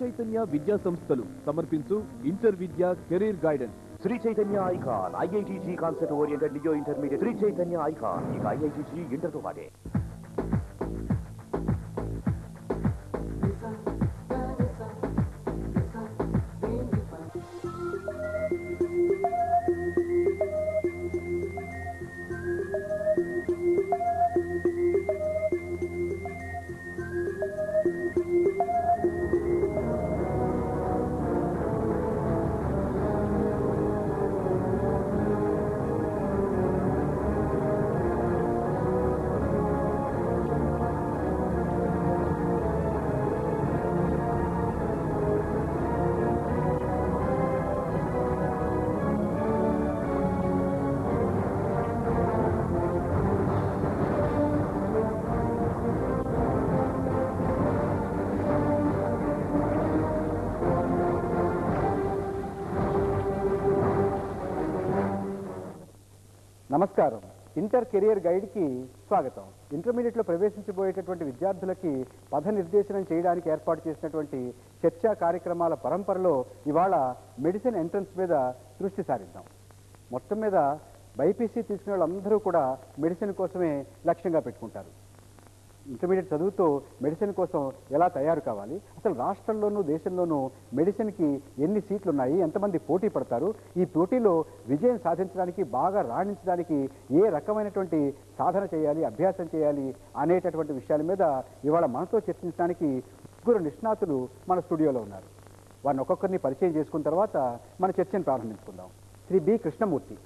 చైతన్య విద్యా సంస్థలు సమర్పించు ఇంటర్ విద్య career guidance. Sri Chaitanya icon IITG concept oriented neo intermediate. Sri Chaitanya icon ఇక ఐఐటిజి ఇంటర్తో పాటే. నమస్కారం. ఇంటర్ కెరియర్ గైడ్కి స్వాగతం. ఇంటర్మీడియట్లో ప్రవేశించబోయేటటువంటి విద్యార్థులకి పథ నిర్దేశనం చేయడానికి ఏర్పాటు చేసినటువంటి చర్చా కార్యక్రమాల పరంపరలో ఇవాళ మెడిసిన్ ఎంట్రన్స్ మీద దృష్టి సారిద్దాం. మొత్తం మీద బైపీసీ తీసుకునే వాళ్ళందరూ కూడా మెడిసిన్ కోసమే లక్ష్యంగా పెట్టుకుంటారు. ఇంటర్మీడియట్ చదువుతో మెడిసిన్ కోసం ఎలా తయారు కావాలి, అసలు రాష్ట్రంలోనూ దేశంలోనూ మెడిసిన్కి ఎన్ని సీట్లు ఉన్నాయి, ఎంతమంది పోటీ పడతారు, ఈ పోటీలో విజయం సాధించడానికి బాగా రాణించడానికి ఏ రకమైనటువంటి సాధన చేయాలి, అభ్యాసం చేయాలి అనేటటువంటి విషయాల మీద ఇవాళ మనతో చర్చించడానికి ముగ్గురు నిష్ణాతులు మన స్టూడియోలో ఉన్నారు. వారిని ఒక్కొక్కరిని పరిచయం చేసుకున్న తర్వాత మన చర్చను ప్రారంభించుకుందాం. శ్రీ బి కృష్ణమూర్తి,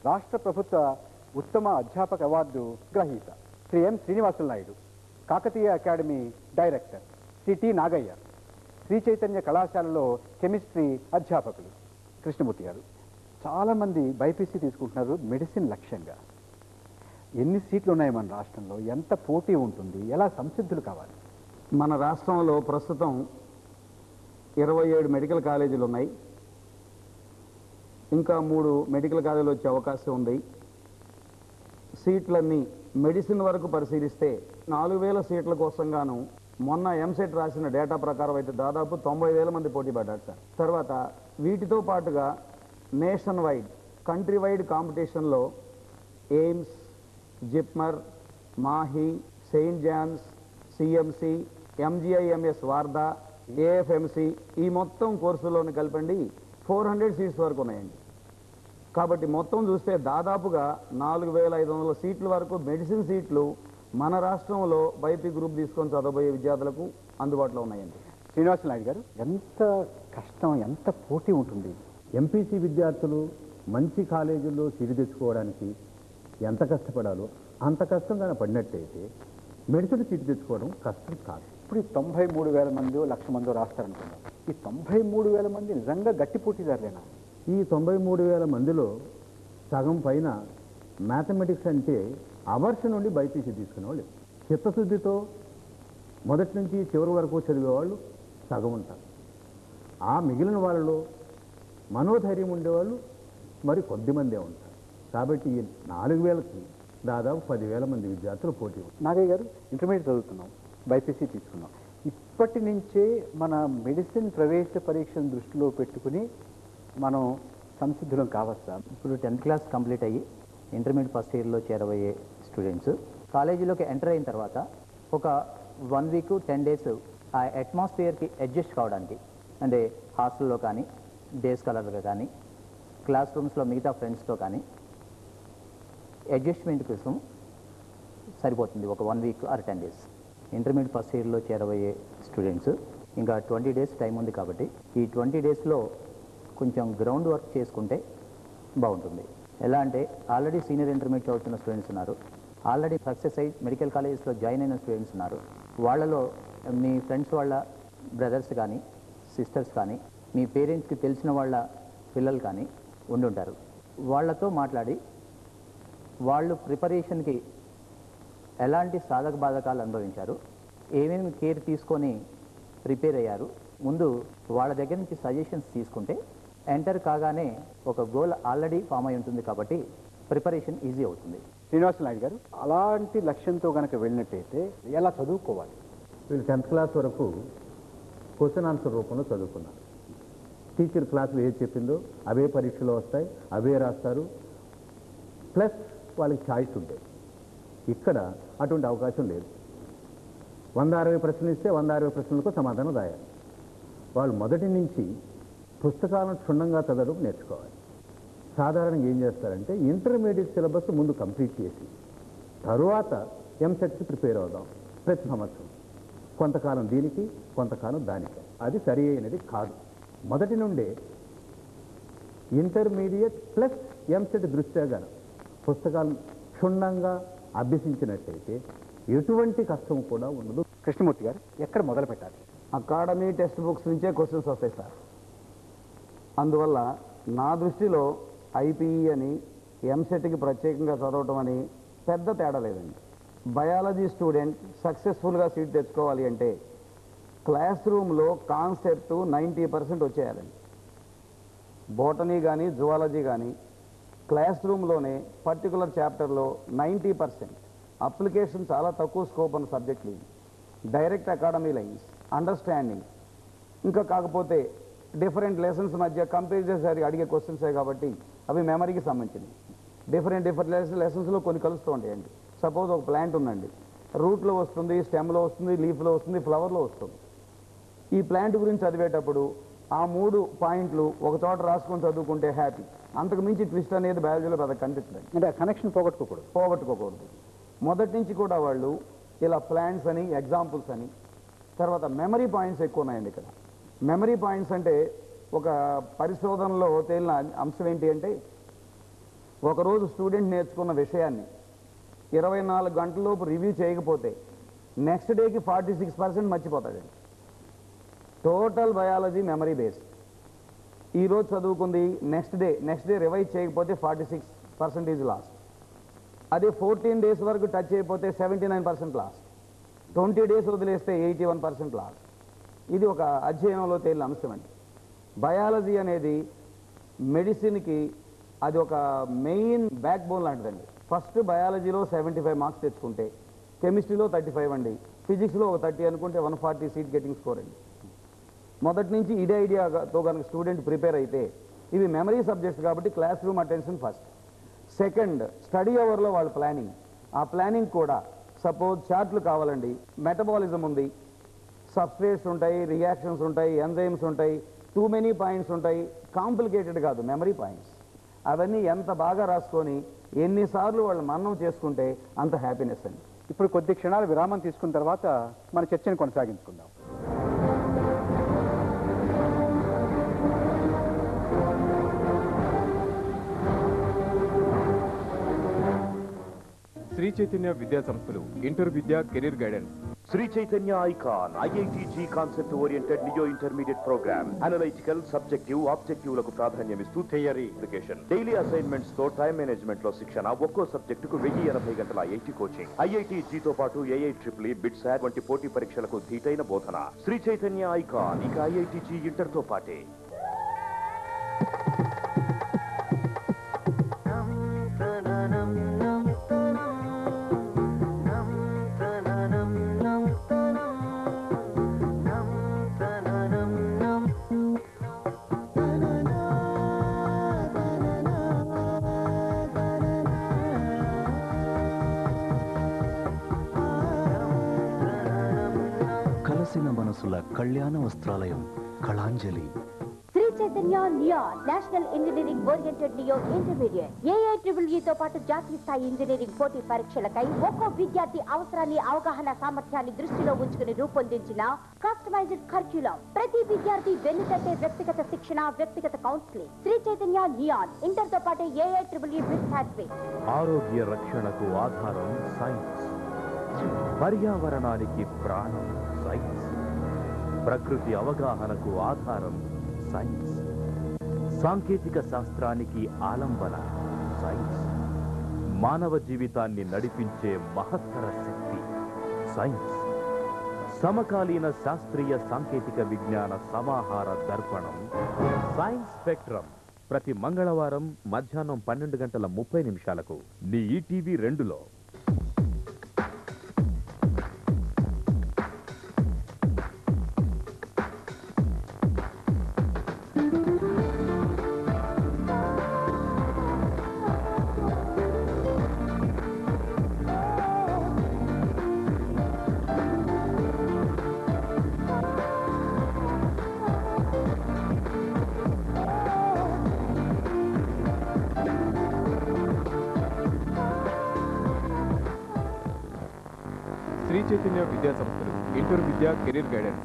రాష్ట్ర ప్రభుత్వ ఉత్తమ అధ్యాపక అవార్డు గ్రహీత. Sri M Srinivasulu Naidu, Kakatiya academy director. Sri T Nagaiah, Sri Chaitanya కళాశాలలో కెమిస్ట్రీ అధ్యాపకులు. కృష్ణమూర్తి గారు, చాలామంది బైపీసీ తీసుకుంటున్నారు మెడిసిన్ లక్ష్యంగా. ఎన్ని సీట్లు ఉన్నాయి మన రాష్ట్రంలో, ఎంత పోటీ ఉంటుంది, ఎలా సంసిద్ధులు కావాలి? మన రాష్ట్రంలో ప్రస్తుతం 27 మెడికల్ కాలేజీలు ఉన్నాయి. ఇంకా 3 మెడికల్ కాలేజీలు వచ్చే అవకాశం ఉంది. సీట్లన్నీ మెడిసిన్ వరకు పరిశీలిస్తే 4000 సీట్ల కోసం గాను మొన్న ఎంసెట్ రాసిన డేటా ప్రకారం అయితే దాదాపు 90,000 మంది పోటీ పడ్డారు సార్. తర్వాత వీటితో పాటుగా నేషన్ వైడ్ కంట్రీ వైడ్ కాంపిటీషన్లో ఎయిమ్స్, జిప్మర్, మాహి, సెయింట్ జాన్స్, సిఎంసి, ఎంజిఐఎంఎస్ వార్దా, ఏఎఫ్ఎంసి ఈ మొత్తం కోర్సులోని కలిపండి 400 సీట్స్ వరకు ఉన్నాయండి. కాబట్టి మొత్తం చూస్తే దాదాపుగా 4500 సీట్ల వరకు మెడిసిన్ సీట్లు మన రాష్ట్రంలో బైపీ గ్రూప్ తీసుకొని చదవబోయే విద్యార్థులకు అందుబాటులో ఉన్నాయండి. శ్రీనివాసులు నాయుడు గారు, ఎంత కష్టం, ఎంత పోటీ ఉంటుంది? ఎంపీసీ విద్యార్థులు మంచి కాలేజీల్లో సీటు తెచ్చుకోవడానికి ఎంత కష్టపడాలో అంత కష్టంగా పడినట్టయితే మెడిసిన్ సీటు తెచ్చుకోవడం కష్టం కాదు. ఇప్పుడు 93,000 మందో 1,00,000 మందో రాస్తారనుకున్నాం. ఈ 93,000 మంది నిజంగా గట్టి పోటీదారులేనా? ఈ 93,000 మందిలో సగం పైన మ్యాథమెటిక్స్ అంటే అవర్ష నుండి బైపీసీ తీసుకునేవాళ్ళు, చిత్తశుద్ధితో మొదటి నుంచి చివరి వరకు చదివేవాళ్ళు సగం ఉంటారు. ఆ మిగిలిన వాళ్ళలో మనోధైర్యం ఉండేవాళ్ళు మరి కొద్దిమందే ఉంటారు. కాబట్టి ఈ 4,000కి దాదాపు 10,000 మంది విద్యార్థులు పోటీ. నాగయ్య గారు, ఇంటర్మీడియట్ చదువుతున్నాం, బైపీసీ తీసుకున్నాం. ఇప్పటి నుంచే మన మెడిసిన్ ప్రవేశ పరీక్షను దృష్టిలో పెట్టుకుని మనం సంసిద్ధులం కావచ్చా? ఇప్పుడు 10th క్లాస్ కంప్లీట్ అయ్యి ఇంటర్మీడియట్ ఫస్ట్ ఇయర్లో చేరబోయే స్టూడెంట్స్ కాలేజీలోకి ఎంటర్ అయిన తర్వాత ఒక 1 వీక్ 10 డేస్ ఆ అట్మాస్ఫియర్కి అడ్జస్ట్ కావడానికి, అంటే హాస్టల్లో కానీ, డే స్కాలర్గా కానీ, క్లాస్ రూమ్స్లో మిగతా ఫ్రెండ్స్తో కానీ అడ్జస్ట్మెంట్ కోసం సరిపోతుంది ఒక 1 week or 10 days. Intermediate first ఇయర్లో చేరబోయే స్టూడెంట్స్ ఇంకా 20 డేస్ టైం ఉంది కాబట్టి ఈ 20 డేస్లో కొంచెం గ్రౌండ్ వర్క్ చేసుకుంటే బాగుంటుంది. ఎలా అంటే ఆల్రెడీ సీనియర్ ఇంటర్మీడియట్ చదువుతున్న స్టూడెంట్స్ ఉన్నారు, ఆల్రెడీ సక్సెస్ అయ్యి మెడికల్ కాలేజెస్లో జాయిన్ అయిన స్టూడెంట్స్ ఉన్నారు. వాళ్ళలో మీ ఫ్రెండ్స్ వాళ్ళ బ్రదర్స్ కానీ, సిస్టర్స్ కానీ, మీ పేరెంట్స్కి తెలిసిన వాళ్ళ పిల్లలు కానీ ఉండుంటారు. వాళ్ళతో మాట్లాడి వాళ్ళు ప్రిపరేషన్కి ఎలాంటి సాధక బాధకాలు అనుభవించారు, ఏమేమి కేర్ తీసుకొని ప్రిపేర్ అయ్యారు, ముందు వాళ్ళ దగ్గర నుంచి సజెషన్స్ తీసుకుంటే ఎంటర్ కాగానే ఒక గోల్ ఆల్రెడీ ఫామ్ అయి ఉంటుంది కాబట్టి ప్రిపరేషన్ ఈజీ అవుతుంది. శ్రీనివాసులు నాయుడు గారు, అలాంటి లక్ష్యంతో కనుక వెళ్ళినట్టయితే ఎలా చదువుకోవాలి? వీళ్ళు 10th క్లాస్ వరకు క్వశ్చన్ ఆన్సర్ రూపంలో చదువుకున్నారు. టీచర్ క్లాసులో ఏది చెప్పిందో అవే పరీక్షలో వస్తాయి, అవే రాస్తారు, ప్లస్ వాళ్ళకి ఛాయిస్ ఉంటాయి. ఇక్కడ అటువంటి అవకాశం లేదు. 160 ప్రశ్నలు ఇస్తే 160 ప్రశ్నలకు సమాధానం రాయాలి. వాళ్ళు మొదటి నుంచి పుస్తకాలను క్షుణ్ణంగా చదవడం నేర్చుకోవాలి. సాధారణంగా ఏం చేస్తారంటే ఇంటర్మీడియట్ సిలబస్ ముందు కంప్లీట్ చేసి తరువాత ఎంసెట్కి ప్రిపేర్ అవుదాం ప్రతి సంవత్సరం. కొంతకాలం దీనికి, కొంతకాలం దానికి. అది సరి అయినది కాదు. మొదటి నుండే ఇంటర్మీడియట్ ప్లస్ ఎంసెట్ దృష్ట్యా గాను పుస్తకాలను క్షుణ్ణంగా అభ్యసించినట్టయితే ఎటువంటి కష్టం కూడా ఉండదు. కృష్ణమూర్తి గారు, ఎక్కడ మొదలు పెట్టాలి? అకాడమీ టెక్స్ట్ బుక్స్ నుంచే క్వశ్చన్స్ వస్తాయి సార్. అందువల్ల నా దృష్టిలో ఐపీఈ అని ఎంసెట్కి ప్రత్యేకంగా చదవటం అని పెద్ద తేడా లేదండి. బయాలజీ స్టూడెంట్ సక్సెస్ఫుల్గా సీట్ తెచ్చుకోవాలి అంటే క్లాస్ రూమ్లో కాన్సెప్ట్ 90% వచ్చేయాలండి. బోటనీ కానీ జువాలజీ కానీ క్లాస్ రూమ్లోనే పర్టికులర్ చాప్టర్లో 90%. అప్లికేషన్ చాలా తక్కువ స్కోప్ ఉన్న సబ్జెక్టులు ఇవి. డైరెక్ట్ అకాడమీ లైన్స్, అండర్స్టాండింగ్, ఇంకా కాకపోతే డిఫరెంట్ లెసన్స్ మధ్య కంపేర్ చేసి అడిగే క్వశ్చన్సే కాబట్టి అవి మెమరీకి సంబంధించినవి. డిఫరెంట్ లెసన్స్లో కొన్ని కలుస్తూ ఉంటాయండి. సపోజ్ ఒక ప్లాంట్ ఉందండి, రూట్లో వస్తుంది, స్టెమ్లో వస్తుంది, లీఫ్లో వస్తుంది, ఫ్లవర్లో వస్తుంది. ఈ ప్లాంట్ గురించి చదివేటప్పుడు ఆ 3 పాయింట్లు ఒక చోట రాసుకొని చదువుకుంటే హ్యాపీ. అంతకు మించి ట్విస్ట్ అనేది బయాలజీలో పెద్ద కనిపించలేదు. అంటే ఆ కనెక్షన్ పోగొట్టుకోకూడదు. మొదటి నుంచి కూడా వాళ్ళు ఇలా ప్లాంట్స్ అని, ఎగ్జాంపుల్స్ అని, తర్వాత మెమరీ పాయింట్స్ ఎక్కువ ఉన్నాయండి ఇక్కడ. మెమరీ పాయింట్స్ అంటే ఒక పరిశోధనలో తేలిన అంశం ఏంటి అంటే ఒకరోజు స్టూడెంట్ నేర్చుకున్న విషయాన్ని 24 గంటలలోపు రివ్యూ చేయకపోతే నెక్స్ట్ డేకి 46% మర్చిపోతాడండి. Total biology memory based. ఈరోజు చదువుకుంది నెక్స్ట్ డే రివైజ్ చేయకపోతే 46% లాస్ట్. అదే 14 డేస్ వరకు టచ్ అయిపోతే 79% లాస్ట్. 20 డేస్ వదిలేస్తే 81% లాస్ట్. ఇది ఒక అధ్యయనంలో తేలిన అంశం అండి. బయాలజీ అనేది మెడిసిన్కి అది ఒక మెయిన్ బ్యాక్ బోన్ లాంటిదండి. ఫస్ట్ బయాలజీలో 75 మార్క్స్ తెచ్చుకుంటే కెమిస్ట్రీలో 35 అండి, ఫిజిక్స్లో ఒక 30 అనుకుంటే 140 సీట్ గెటింగ్ స్కోర్ అండి. మొదటి నుంచి ఇదే ఐడియాతో కనుక స్టూడెంట్ ప్రిపేర్ అయితే ఇవి మెమరీ సబ్జెక్ట్స్ కాబట్టి class room attention first. Second, study అవర్లో వాళ్ళ ప్లానింగ్. ఆ ప్లానింగ్ కూడా సపోజ్ చార్ట్లు కావాలండి, మెటబాలిజం ఉంది, సబ్స్ట్రేట్స్ ఉంటాయి, రియాక్షన్స్ ఉంటాయి, ఎంజైమ్స్ ఉంటాయి, టూ మెనీ పాయింట్స్ ఉంటాయి. కాంప్లికేటెడ్ కాదు, మెమరీ పాయింట్స్. అవన్నీ ఎంత బాగా రాసుకొని ఎన్నిసార్లు వాళ్ళు మననం చేసుకుంటే అంత హ్యాపీనెస్ అండి. ఇప్పుడు కొద్ది క్షణాలు విరామం తీసుకున్న తర్వాత మన చర్చను కొనసాగించుకుందాం. శ్రీ చైతన్య విద్యా సంస్థలు ఇంటర్ విద్య career guidance. Sri Chaitanya icon IITG concept oriented neo intermediate programme. Analytical, subjective, ఆబ్జెక్టివ్లకు ప్రాధాన్యమిస్తూ థియరీ అప్లికేషన్, డైలీ అసైన్మెంట్స్ తో టైం మేనేజ్మెంట్ లో శిక్షణ, ఒక్కో సబ్జెక్టుకు 1080 గంటల ఐటీ కోచింగ్. IITG తో పాటు AIEEE, బిట్సాట్ వంటి పోటీ పరీక్షలకు ధీటైన బోధన. శ్రీ చైతన్య ఐకాన్ ఇక IITG ఇంటర్ తో పాటే. కలసిన మనసుల కళ్యాణ వస్త్రాలయం Kalanjali. Sri Chaitanya neon national engineering oriented neo intermediate AIEEE తో పాటు జాతీయ స్థాయి ఇంజనీరింగ్ పోటీ పరీక్షలకై ఒక్కో విద్యార్థి అవసరాన్ని, అవగాహన సామర్థ్యాన్ని దృష్టిలో ఉంచుకుని రూపొందించిన కస్టమైజ్డ్ కరిక్యులం. ప్రతి విద్యార్థి వెన్నుతట్టే వ్యక్తిగత శిక్షణ, వ్యక్తిగత counselling. Sri Chaitanya neon inter తో పాటు AIEEE బిట్సాట్. ఆరోగ్య రక్షణకు ఆధారం సైన్స్, పర్యావరణానికి ప్రాణం సైన్స్, ప్రకృతి అవగాహనకు ఆధారం సైన్స్, సాంకేతిక శాస్త్రానికి ఆలంబన సైన్స్, మానవ జీవితాన్ని నడిపించే మహత్తర శక్తి సైన్స్, సమకాలీన శాస్త్రీయ సాంకేతిక విజ్ఞాన సమాహార దర్పణం సైన్స్ స్పెక్ట్రమ్. ప్రతి మంగళవారం మధ్యాహ్నం 12:30 నీ ఈటీవీ 2లో. శ్రీ చైతన్య విద్యా సంస్థలు ఇంటర్ విద్యా కెరీర్ గైడెన్స్.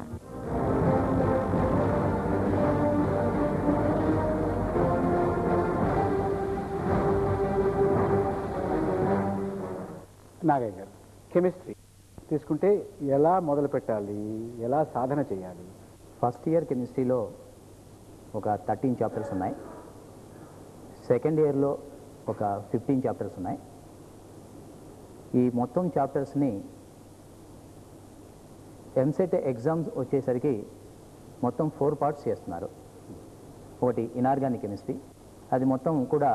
నాగయ్య గారు, కెమిస్ట్రీ తీసుకుంటే ఎలా మొదలు పెట్టాలి, ఎలా సాధన చేయాలి? ఫస్ట్ ఇయర్ కెమిస్ట్రీలో ఒక 13 చాప్టర్స్ ఉన్నాయి. సెకండ్ ఇయర్లో ఒక 15 చాప్టర్స్ ఉన్నాయి. ఈ మొత్తం చాప్టర్స్ని ఎంసెట్ ఎగ్జామ్స్ వచ్చేసరికి మొత్తం 4 పార్ట్స్ చేస్తున్నారు. ఒకటి ఇనార్గానిక్ కెమిస్ట్రీ, అది మొత్తం కూడా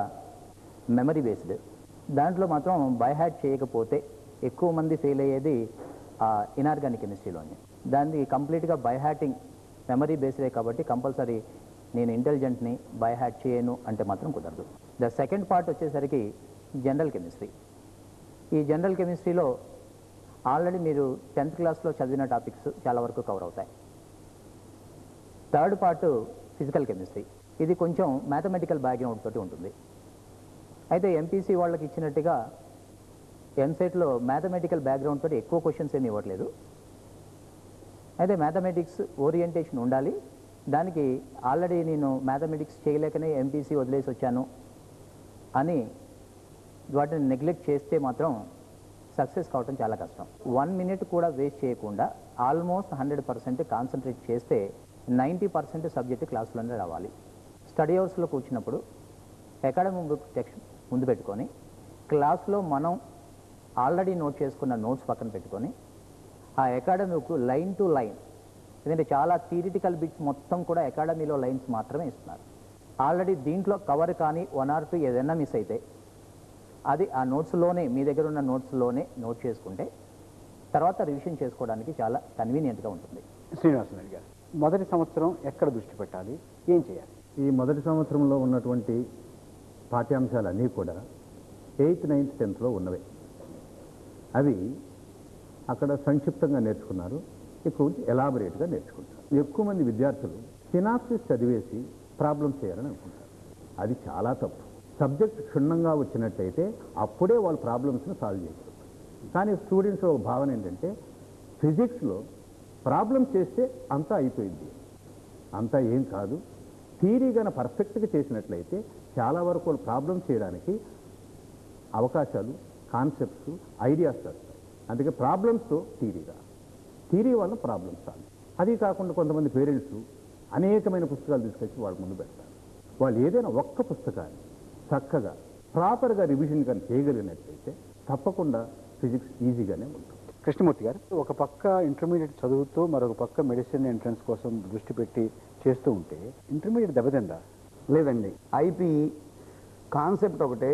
మెమరీ బేస్డ్. దాంట్లో మాత్రం బై హ్యాట్ చేయకపోతే ఎక్కువ మంది ఫెయిల్ అయ్యేది ఇనార్గానిక్ కెమిస్ట్రీలోనే. దాన్ని కంప్లీట్గా బై హ్యాటింగ్ మెమరీ బేస్డే కాబట్టి కంపల్సరీ నేను ఇంటెలిజెంట్ని బై హ్యాట్ చేయను అంటే మాత్రం కుదరదు. ద సెకండ్ పార్ట్ వచ్చేసరికి జనరల్ కెమిస్ట్రీ. ఈ జనరల్ కెమిస్ట్రీలో ఆల్రెడీ మీరు 10th క్లాస్లో చదివిన టాపిక్స్ చాలా వరకు కవర్ అవుతాయి. Third part physical chemistry. ఇది కొంచెం మ్యాథమెటికల్ బ్యాక్గ్రౌండ్ తోటి ఉంటుంది. అయితే ఎంపీసీ వాళ్ళకి ఇచ్చినట్టుగా ఎంసెట్లో మ్యాథమెటికల్ బ్యాక్గ్రౌండ్ తోటి ఎక్కువ క్వశ్చన్స్ ఏమి ఇవ్వట్లేదు. అయితే మ్యాథమెటిక్స్ ఓరియంటేషన్ ఉండాలి. దానికి ఆల్రెడీ నేను మ్యాథమెటిక్స్ చేయలేకనే ఎంపీసీ వదిలేసి వచ్చాను అని వాటిని నెగ్లెక్ట్ చేస్తే మాత్రం సక్సెస్ కావటం చాలా కష్టం. 1 minute కూడా వేస్ట్ చేయకుండా ఆల్మోస్ట్ 100% కాన్సన్ట్రేట్ చేస్తే 90% సబ్జెక్ట్ క్లాసులోనే రావాలి. స్టడీ అవర్స్లో కూర్చున్నప్పుడు అకాడమిక్ బుక్ టెక్స్ట్ ముందు పెట్టుకొని క్లాస్లో మనం ఆల్రెడీ నోట్ చేసుకున్న నోట్స్ పక్కన పెట్టుకొని ఆ అకాడమిక్ లైన్ టు లైన్, ఎందుకంటే చాలా థియరిటికల్ బిట్స్ మొత్తం కూడా అకాడమీలో లైన్స్ మాత్రమే ఇస్తున్నారు. ఆల్రెడీ దీంట్లో కవర్ కానీ 1 or 2 ఏదైనా మిస్ అయితే అది ఆ నోట్స్లోనే, మీ దగ్గర ఉన్న నోట్స్లోనే నోట్ చేసుకుంటే తర్వాత రివిజన్ చేసుకోవడానికి చాలా కన్వీనియంట్గా ఉంటుంది. శ్రీనివాసరావు గారు, మొదటి సంవత్సరం ఎక్కడ దృష్టి పెట్టాలి, ఏం చేయాలి? ఈ మొదటి సంవత్సరంలో ఉన్నటువంటి పాఠ్యాంశాలన్నీ కూడా 8th, 9th, 10th ఉన్నవే. అవి అక్కడ సంక్షిప్తంగా నేర్చుకున్నారు, ఎక్కువ ఎలాబొరేట్గా నేర్చుకుంటారు. ఎక్కువ మంది విద్యార్థులు సినాప్సిస్ చదివేసి ప్రాబ్లమ్స్ చేయాలని అనుకుంటారు. అది చాలా తప్పు. సబ్జెక్ట్ క్షుణ్ణంగా వచ్చినట్టయితే అప్పుడే వాళ్ళ ప్రాబ్లమ్స్ని సాల్వ్ చేయగలుగుతారు. కానీ స్టూడెంట్స్ ఒక భావన ఏంటంటే ఫిజిక్స్లో ప్రాబ్లమ్స్ చేస్తే అంతా అయిపోయింది, అంతా ఏం కాదు. థియరీ కనుక పర్ఫెక్ట్గా చేసినట్లయితే చాలా వరకు వాళ్ళు ప్రాబ్లమ్స్ చేయడానికి అవకాశాలు, కాన్సెప్ట్స్, ఐడియాస్ వస్తాయి. అందుకే ప్రాబ్లమ్స్తో థియరీ వల్ల ప్రాబ్లమ్స్ సాల్వ్. అది కాకుండా కొంతమంది పేరెంట్స్ అనేకమైన పుస్తకాలు తీసుకొచ్చి వాళ్ళ ముందు పెడతారు. వాళ్ళు ఏదైనా ఒక్క పుస్తకాన్ని చక్కగా ప్రాపర్గా రివిజన్ కానీ చేయగలిగినట్లయితే తప్పకుండా ఫిజిక్స్ ఈజీగానే ఉంటుంది. కృష్ణమూర్తి గారు, ఒక పక్క ఇంటర్మీడియట్ చదువుతూ మరొక పక్క మెడిసిన్ ఎంట్రన్స్ కోసం దృష్టి పెట్టి చేస్తూ ఉంటే ఇంటర్మీడియట్ దెబ్బతిందా? లేదండి. ఐపీ కాన్సెప్ట్ ఒకటే.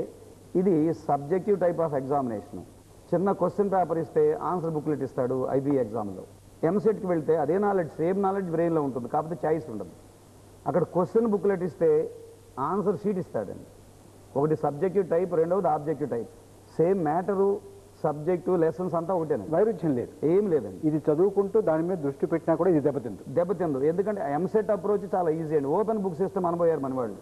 ఇది సబ్జెక్టివ్ టైప్ ఆఫ్ ఎగ్జామినేషన్. చిన్న క్వశ్చన్ పేపర్ ఇస్తే ఆన్సర్ బుక్లెట్ ఇస్తాడు ఐపీ ఎగ్జామ్లో. ఎంసెట్కి వెళ్తే అదే నాలెడ్జ్, సేమ్ నాలెడ్జ్ బ్రెయిన్లో ఉంటుంది, కాకపోతే చాయిస్ ఉండదు. అక్కడ క్వశ్చన్ బుక్లెట్ ఇస్తే ఆన్సర్ షీట్ ఇస్తాడండి. ఒకటి సబ్జెక్టివ్ టైప్, రెండవది objective type. Same matter, subject, lessons అంతా ఒకటేనండి, వైరుధ్యం లేదు, ఏం లేదండి. ఇది చదువుకుంటూ దాని మీద దృష్టి పెట్టినా కూడా ఇది దెబ్బతిందు. ఎందుకంటే ఎంసెట్ అప్రోచ్ చాలా ఈజీ అండి. ఓపెన్ బుక్స్ ఇస్తే మనబోయారు మన వాళ్ళు.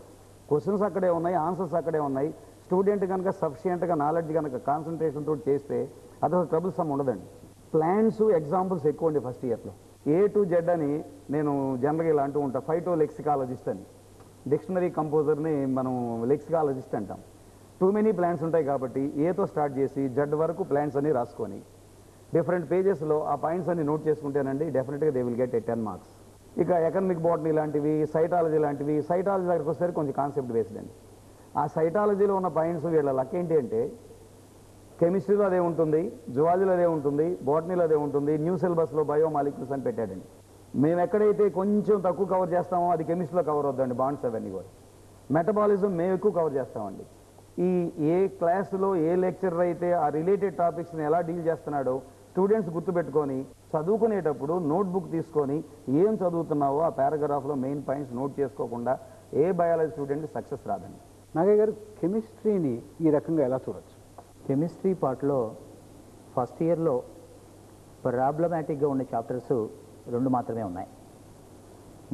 క్వశ్చన్స్ అక్కడే ఉన్నాయి, ఆన్సర్స్ అక్కడే ఉన్నాయి. స్టూడెంట్ కనుక సఫిషియెంట్గా నాలెడ్జ్ కనుక కాన్సన్ట్రేషన్ తోటి చేస్తే అదొక ట్రబుల్ సమ్ ఉండదండి. ప్లాన్స్, ఎగ్జాంపుల్స్ ఎక్కువ అండి ఫస్ట్ ఇయర్లో. A to Z అని నేను జనరల్గా ఇలా అంటూ ఉంటాను. ఫైటోలెక్సికాలజిస్ట్ అని, డిక్షనరీ కంపోజర్ని మనం లెక్సికాలజిస్ట్ అంటాం. టూ మెనీ ప్లాన్స్ ఉంటాయి కాబట్టి ఏతో స్టార్ట్ చేసి జడ్ వరకు ప్లాన్స్ అన్ని రాసుకొని డిఫరెంట్ పేజెస్లో ఆ పాయింట్స్ అన్ని నోట్ చేసుకుంటేనండి డెఫినెట్గా దే విల్ గెట్ 10 marks. ఇక ఎకనమిక్ బాటనీ లాంటివి, సైటాలజీ లాంటివి, సైటాలజీ దగ్గరికి వస్తే కొంచెం కాన్సెప్ట్ బేస్డ్ అండి. ఆ సైటాలజీలో ఉన్న పాయింట్స్ వీళ్ళ లక్ ఏంటి అంటే కెమిస్ట్రీలో అదే ఉంటుంది, జువాలజీలో అదే ఉంటుంది, బాటనీలో అదే ఉంటుంది, న్యూ సిలబస్లో బయోమాలిక్యూల్స్ అని పెట్టాడండి. మేము ఎక్కడైతే కొంచెం తక్కువ కవర్ చేస్తామో అది కెమిస్ట్రీలో కవర్ అవుతుందండి. బాండ్స్ అవన్నీ కూడా. మెటబాలిజం మేము ఎక్కువ కవర్ చేస్తామండి. ఈ ఏ క్లాసులో ఏ లెక్చరర్ అయితే ఆ రిలేటెడ్ టాపిక్స్ని ఎలా డీల్ చేస్తున్నాడో స్టూడెంట్స్ గుర్తుపెట్టుకొని చదువుకునేటప్పుడు నోట్బుక్ తీసుకొని ఏం చదువుతున్నావో ఆ పారాగ్రాఫ్లో మెయిన్ పాయింట్స్ నోట్ చేసుకోకుండా ఏ బయాలజీ స్టూడెంట్ సక్సెస్ రాదండి. నాగయ్య గారు, కెమిస్ట్రీని ఈ రకంగా ఎలా చూడొచ్చు? కెమిస్ట్రీ పార్ట్లో ఫస్ట్ ఇయర్లో ప్రాబ్లమాటిక్గా ఉండే చాప్టర్స్ 2 మాత్రమే ఉన్నాయి.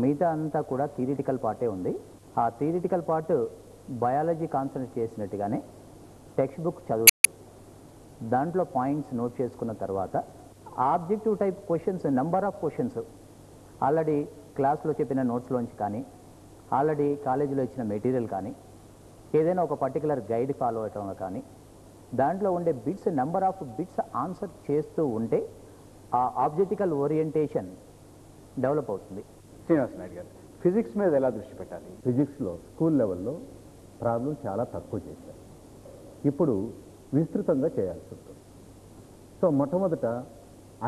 మిగతా అంతా కూడా థియరిటికల్ పార్టే ఉంది. ఆ థియరిటికల్ పార్ట్ బయాలజీ కాన్సన్ట్రేట్ చేసినట్టుగానే టెక్స్ట్ బుక్ చదువు, దాంట్లో పాయింట్స్ నోట్ చేసుకున్న తర్వాత objective type questions, number of questions already క్లాస్లో చెప్పిన నోట్స్లోంచి కానీ, ఆల్రెడీ కాలేజీలో ఇచ్చిన మెటీరియల్ కానీ, ఏదైనా ఒక పర్టికులర్ గైడ్ ఫాలో అవటం కానీ, దాంట్లో ఉండే bits, number of bits answer చేస్తూ ఉంటే ఆ ఆబ్జెక్టికల్ ఓరియంటేషన్ డెవలప్ అవుతుంది. శ్రీనివాస్ నాయుడు గారు, ఫిజిక్స్ మీద ఎలా దృష్టి పెట్టాలి? ఫిజిక్స్లో స్కూల్ లెవెల్లో ప్రాబ్లం చాలా తక్కువ చేశారు. ఇప్పుడు విస్తృతంగా చేయాల్సి ఉంటుంది. సో మొట్టమొదట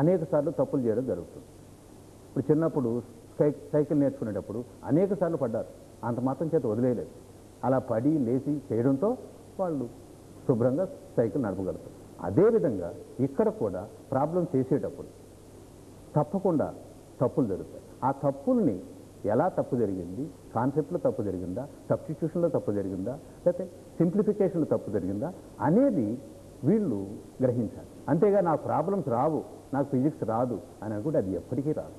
అనేక సార్లు తప్పులు చేయడం జరుగుతుంది. ఇప్పుడు చిన్నప్పుడు సైకిల్ నేర్చుకునేటప్పుడు అనేక సార్లు పడ్డారు, అంత మాత్రం చేత వదిలేయలేదు. అలా పడి లేచి చేయడంతో వాళ్ళు శుభ్రంగా సైకిల్ నడపగలుగుతారు. అదేవిధంగా ఇక్కడ కూడా ప్రాబ్లం చేసేటప్పుడు తప్పకుండా తప్పులు జరుగుతాయి. ఆ తప్పుల్ని ఎలా తప్పు జరిగింది, కాన్సెప్ట్లో తప్పు జరిగిందా, సబ్స్టిట్యూషన్లో తప్పు జరిగిందా, లేకపోతే సింప్లిఫికేషన్లో తప్పు జరిగిందా అనేది వీళ్ళు గ్రహించాలి. అంతేగా నాకు ప్రాబ్లమ్స్ రావు, నాకు ఫిజిక్స్ రాదు అని అనుకుంటే అది ఎప్పటికీ రాదు.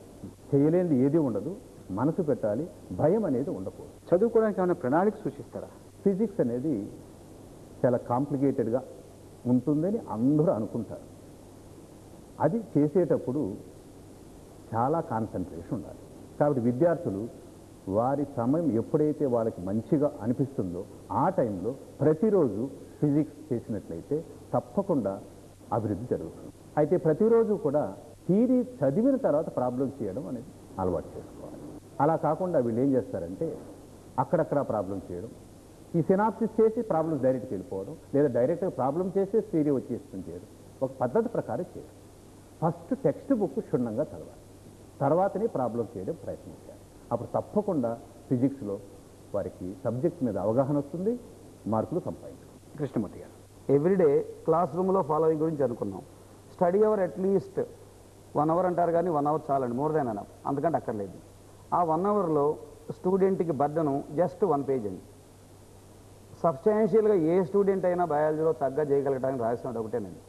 చేయలేనిది ఏది ఉండదు, మనసు పెట్టాలి, భయం అనేది ఉండకూడదు. చదువుకోవడానికి ఏమైనా ప్రణాళిక సూచిస్తారా? ఫిజిక్స్ అనేది చాలా కాంప్లికేటెడ్గా ఉంటుందని అందరూ అనుకుంటారు. అది చేసేటప్పుడు చాలా కాన్సన్ట్రేషన్ ఉండాలి. కాబట్టి విద్యార్థులు వారి సమయం ఎప్పుడైతే వాళ్ళకి మంచిగా అనిపిస్తుందో ఆ టైంలో ప్రతిరోజు ఫిజిక్స్ చేసినట్లయితే తప్పకుండా అభివృద్ధి జరుగుతుంది. అయితే ప్రతిరోజు కూడా థియరీ చదివిన తర్వాత ప్రాబ్లం చేయడం అనేది అలవాటు చేసుకోవాలి. అలా కాకుండా వీళ్ళు ఏం చేస్తారంటే అక్కడక్కడ ప్రాబ్లం చేయడం, ఈ సినాప్సిస్ చేసి ప్రాబ్లమ్స్ డైరెక్ట్గా వెళ్ళిపోవడం, లేదా డైరెక్ట్గా ప్రాబ్లం చేసి థియరీ వచ్చేస్తుంది చేయడం, ఒక పద్ధతి ప్రకారం చేయడం. ఫస్ట్ టెక్స్ట్ బుక్ క్షుణ్ణంగా చదవాలి, తర్వాతనే ప్రాబ్లం చేయడం ప్రయత్నించాలి. అప్పుడు తప్పకుండా ఫిజిక్స్లో వారికి సబ్జెక్ట్ మీద అవగాహన వస్తుంది, మార్కులు సంపాదించాలి. కృష్ణమూర్తి గారు, ఎవ్రీడే క్లాస్ రూమ్లో ఫాలోయింగ్ గురించి అనుకున్నాం. స్టడీ అవర్ అట్లీస్ట్ 1 hour అంటారు, కానీ 1 hour చాలండి, మోర్ దాన్ అనఫ్, అంతకంటే అక్కర్లేదు. ఆ 1 hourలో స్టూడెంట్కి బర్డను జస్ట్ 1 page అండి. సబ్స్టాన్షియల్గా ఏ స్టూడెంట్ అయినా బయాలజీలో తగ్గ చేయగలగడానికి రాసినట్టు ఒకటేనండి.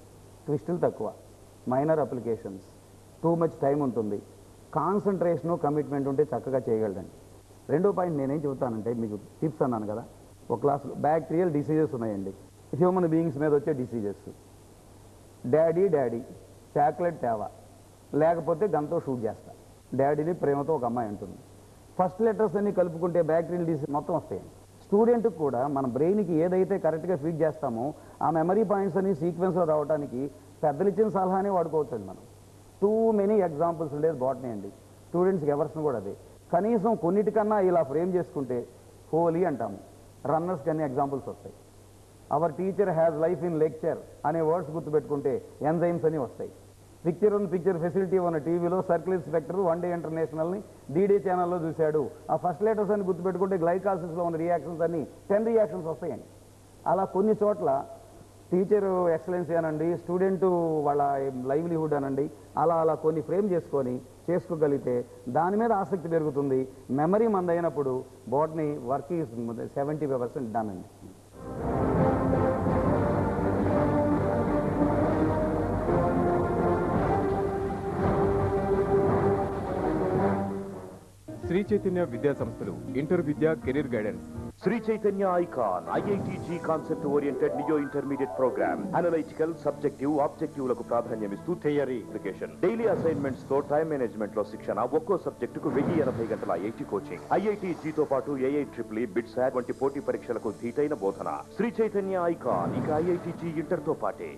ట్విస్టులు తక్కువ, minor applications, too much time ఉంటుంది, కాన్సన్ట్రేషను కమిట్మెంట్ ఉంటే చక్కగా చేయగలడండి. రెండో పాయింట్ నేనేం చెబుతానంటే, మీకు టిప్స్ అన్నాను కదా, ఒక క్లాసులో బ్యాక్టీరియల్ డిసీజెస్ ఉన్నాయండి, హ్యూమన్ బీయింగ్స్ మీద వచ్చే డిసీజెస్. డాడీ చాక్లెట్ తేవా, లేకపోతే గన్తో షూట్ చేస్తా, డాడీని ప్రేమతో ఒక అమ్మాయి అంటుంది. ఫస్ట్ లెటర్స్ అన్ని కలుపుకుంటే బ్యాక్టీరియల్ డిసీజ్ మొత్తం వస్తాయండి. స్టూడెంట్కి కూడా మన బ్రెయిన్కి ఏదైతే కరెక్ట్గా ఫీడ్ చేస్తామో ఆ మెమరీ పాయింట్స్ అని సీక్వెన్స్లో రావడానికి పెద్దలు ఇచ్చిన సలహానే వాడుకోవచ్చండి. మనం టూ మెనీ ఎగ్జాంపుల్స్ ఉండేది బాటనీ అండి. స్టూడెంట్స్కి ఎవర్స్ని కూడా అదే, కనీసం కొన్నిటికన్నా ఇలా ఫ్రేమ్ చేసుకుంటే హోలీ అంటాము, రన్నర్స్కి అన్ని ఎగ్జాంపుల్స్ వస్తాయి. Hour teacher has life in lecture అనే వర్డ్స్ గుర్తుపెట్టుకుంటే ఎంజైమ్స్ అని వస్తాయి. పిక్చర్ ఉన్న పిక్చర్ ఫెసిలిటీ ఉన్న టీవీలో సర్కిల్ ఇన్స్పెక్టర్ 1 Day ఇంటర్నేషనల్ని DD ఛానల్లో చూశాడు. ఆ ఫస్ట్ లెటర్స్ అని గుర్తుపెట్టుకుంటే గ్లైకాసిస్లో ఉన్న రియాక్షన్స్ అన్ని 10 రియాక్షన్స్ వస్తాయండి. అలా కొన్ని చోట్ల టీచరు ఎక్సలెన్సీ అనండి, స్టూడెంటు వాళ్ళ లైవ్లీహుడ్ అనండి, అలా కొన్ని ఫ్రేమ్ చేసుకోగలిగితే దాని మీద ఆసక్తి పెరుగుతుంది. మెమరీ మందైనప్పుడు బాటనీ వర్క్ ఈజ్ 75% డన్ అండి. శ్రీ చైతన్య విద్యా సంస్థలు ఇంటర్ విద్యా career guidance. Sri Chaitanya icon IITG concept oriented neo intermediate programme. Analytical, subjective, ఆబ్జెక్టివ్లకు ప్రాధాన్యమిస్తూ థియరీ, అప్లికేషన్, డైలీ అసైన్మెంట్స్ తో టైం మేనేజ్మెంట్ లో శిక్షణ. ఒక్కో సబ్జెక్టుకు 1080 గంటల IIT కోచింగ్. IITG తో పాటు AIEEE, బిట్సాట్ వంటి పోటీ పరీక్షలకు ధీటైన బోధన. శ్రీ చైతన్య ఐకాన్ ఇక IITG ఇంటర్ తో పాటే.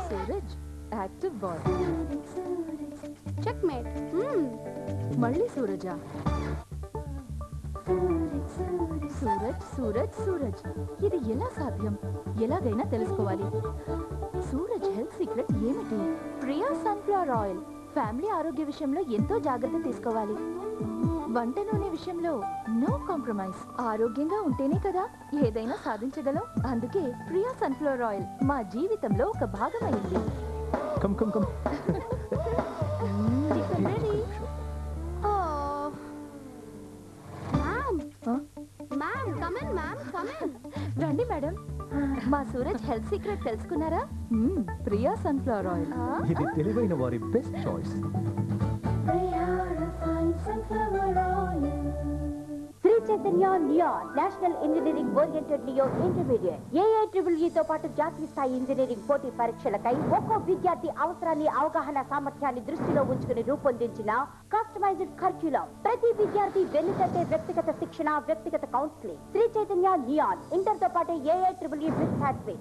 Suraj active boy. చెక్మేట్. మళ్ళీ సూరజా? సూరజ్ ఇది ఎలా సాధ్యం? ఎలాగైనా తెలుసుకోవాలి. సూరజ్ హెల్త్ సీక్రెట్ ఏమిటి? Priya sunflower oil. ఫ్యామిలీ ఆరోగ్య విషయంలో ఎంతో జాగ్రత్త తీసుకోవాలి. వంట నూనె విషయంలో నో కాంప్రమైజ్. ఆరోగ్యంగా ఉంటేనే కదా ఏదైనా సాధించగలం. అందుకే ప్రియా సన్ఫ్లవర్ ఆయిల్ మా జీవితంలో ఒక భాగమైంది. కమ్ రండి మేడం, మా సూరజ్ హెల్త్ సీక్రెట్ తెలుసుకున్నారా? Priya sunflower oil. ఇది తెలివైన వారి best choice. Sri Chaitanya neon national engineering oriented neo intermediate AIEEE తో పాటు జాతీయ స్థాయి ఇంజనీరింగ్ పోటీ పరీక్షలకై ఒక్కో విద్యార్థి అవసరాన్ని అవగాహన సామర్థ్యాన్ని దృష్టిలో ఉంచుకుని రూపొందించిన కస్టమైజ్డ్ కరిక్యులం. ప్రతి విద్యార్థి వెన్నుతట్టే వ్యక్తిగత శిక్షణ, వ్యక్తిగత counselling. Sri Chaitanya neon inter తో పాటు AIEEE బిట్ ఫ్యాక్టరీ.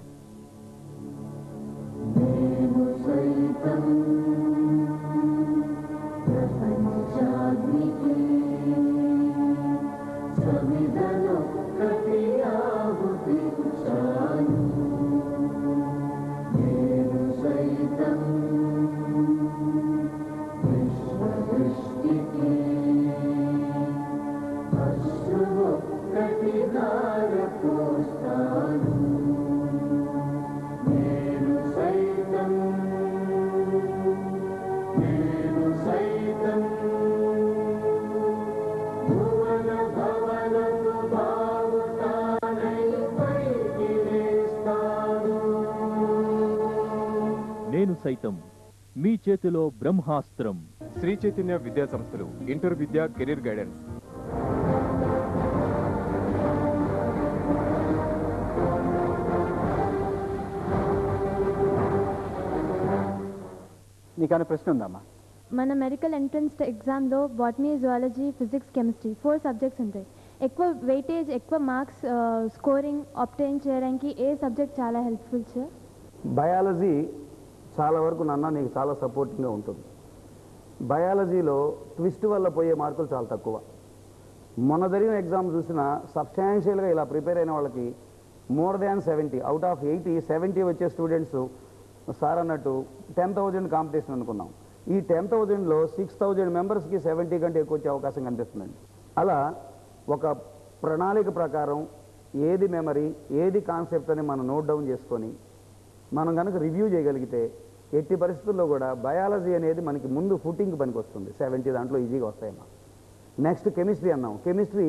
నేను సైతం మీ చేతిలో బ్రహ్మాస్త్రం. శ్రీ చైతన్య విద్యా సంస్థలు ఇంటర్ విద్యా కెరీర్ గైడెన్స్. నీకన్నా ప్రశ్న ఉందమ్మా? మన మెడికల్ ఎంట్రన్స్ ఎగ్జామ్లో botany, zoology, physics, chemistry 4 subjects ఉంటాయి. ఎక్కువ వెయిటేజ్, ఎక్కువ మార్క్స్ స్కోరింగ్ ఆబ్టైన్ చేయడానికి ఏ సబ్జెక్ట్ చాలా హెల్ప్ఫుల్ సార్? బయాలజీ చాలా వరకు నీకు చాలా సపోర్టింగ్గా ఉంటుంది. బయాలజీలో ట్విస్ట్ వల్ల పోయే మార్కులు చాలా తక్కువ. మొన్న జరిగిన ఎగ్జామ్ చూసినా సబ్స్టాన్షియల్గా ఇలా ప్రిపేర్ అయిన వాళ్ళకి మోర్ దాన్ 70 అవుట్ ఆఫ్ 80 70 వచ్చే స్టూడెంట్స్ సార్ అన్నట్టు 10,000 కాంపిటీషన్ అనుకున్నాం. ఈ 10,000లో 6,000 మెంబర్స్కి 70 కంటే ఎక్కువ వచ్చే అవకాశం కనిపిస్తుందండి. అలా ఒక ప్రణాళిక ప్రకారం ఏది మెమరీ, ఏది కాన్సెప్ట్ అని మనం నోట్ డౌన్ చేసుకొని మనం కనుక రివ్యూ చేయగలిగితే ఎట్టి పరిస్థితుల్లో కూడా బయాలజీ అనేది మనకి ముందు ఫుటింగ్ పనికి వస్తుంది. 70 దాంట్లో ఈజీగా వస్తాయమ్మా. నెక్స్ట్ కెమిస్ట్రీ అన్నాం. కెమిస్ట్రీ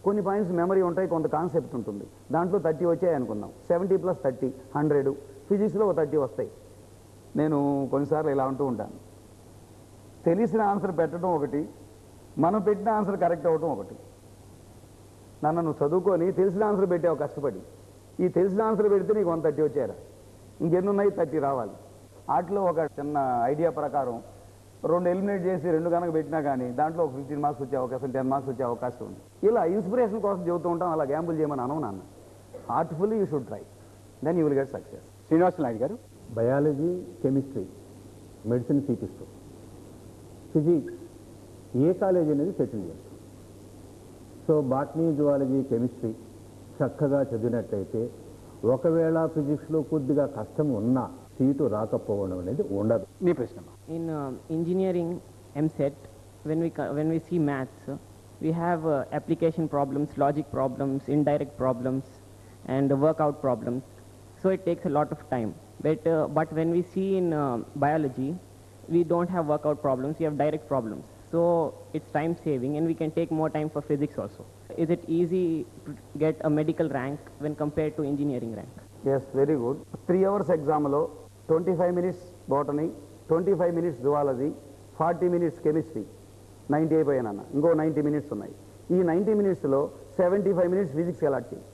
కొన్ని పాయింట్స్ మెమరీ ఉంటాయి, కొంత కాన్సెప్ట్ ఉంటుంది. దాంట్లో 30 వచ్చాయి అనుకుందాం. 70 + 30 100. ఫిజిక్స్లో 30 వస్తాయి. నేను కొన్నిసార్లు ఇలా అంటూ ఉంటాను, తెలిసిన ఆన్సర్ పెట్టడం ఒకటి, మనం పెట్టిన ఆన్సర్ కరెక్ట్ అవ్వటం ఒకటి. నువ్వు చదువుకొని తెలిసిన ఆన్సర్ పెట్టావు కష్టపడి, ఈ తెలిసిన ఆన్సర్ పెడితే నీకు 130 వచ్చారా, ఇంకెన్ని ఉన్నాయి 30 రావాలి. వాటిలో ఒక చిన్న ఐడియా ప్రకారం 2 ఎలిమినేట్ చేసి 2 కనుక పెట్టినా కానీ దాంట్లో ఒక 15 మార్క్స్ వచ్చే అవకాశం, 10 మార్క్స్ వచ్చే అవకాశం ఉంది. ఇలా ఇన్స్పిరేషన్ కోసం చెబుతూ ఉంటాం. అలా గ్యాంబుల్ చేయమని అనవు నాన్న. Heartfully you should try, then you will get success. Srinivasa Naidu గారు, బయాలజీ, కెమిస్ట్రీ, మెడిసిన్ సీటిస్తూ ఫిజిక్స్ ఏ కాలేజీ అనేది సెటిల్ చేస్తాం. సో బాటనీ, జువాలజీ, కెమిస్ట్రీ చక్కగా చదివినట్లయితే ఒకవేళ ఫిజిక్స్లో కొద్దిగా కష్టం ఉన్నా సీటు రాకపోవడం అనేది ఉండదు. నీ ప్రశ్న? In engineering MSET, when we see maths, we have application problems, logic problems, indirect problems, and workout problems. So it takes a lot of time. But when we see in biology, we don't have workout problems, we have direct problems. So it's time saving, and we can take more time for physics also. Is it easy to get a medical rank when compared to engineering rank? Yes, very good. 3 hours examలో 25 minutes botany, 25 minutes zoology, 40 minutes chemistry, 90 అయిపోయాను అన్న. ఇంకో 90 minutes ఉన్నాయి. ఈ 90 minutesలో 75 minutes physics allot చేయి.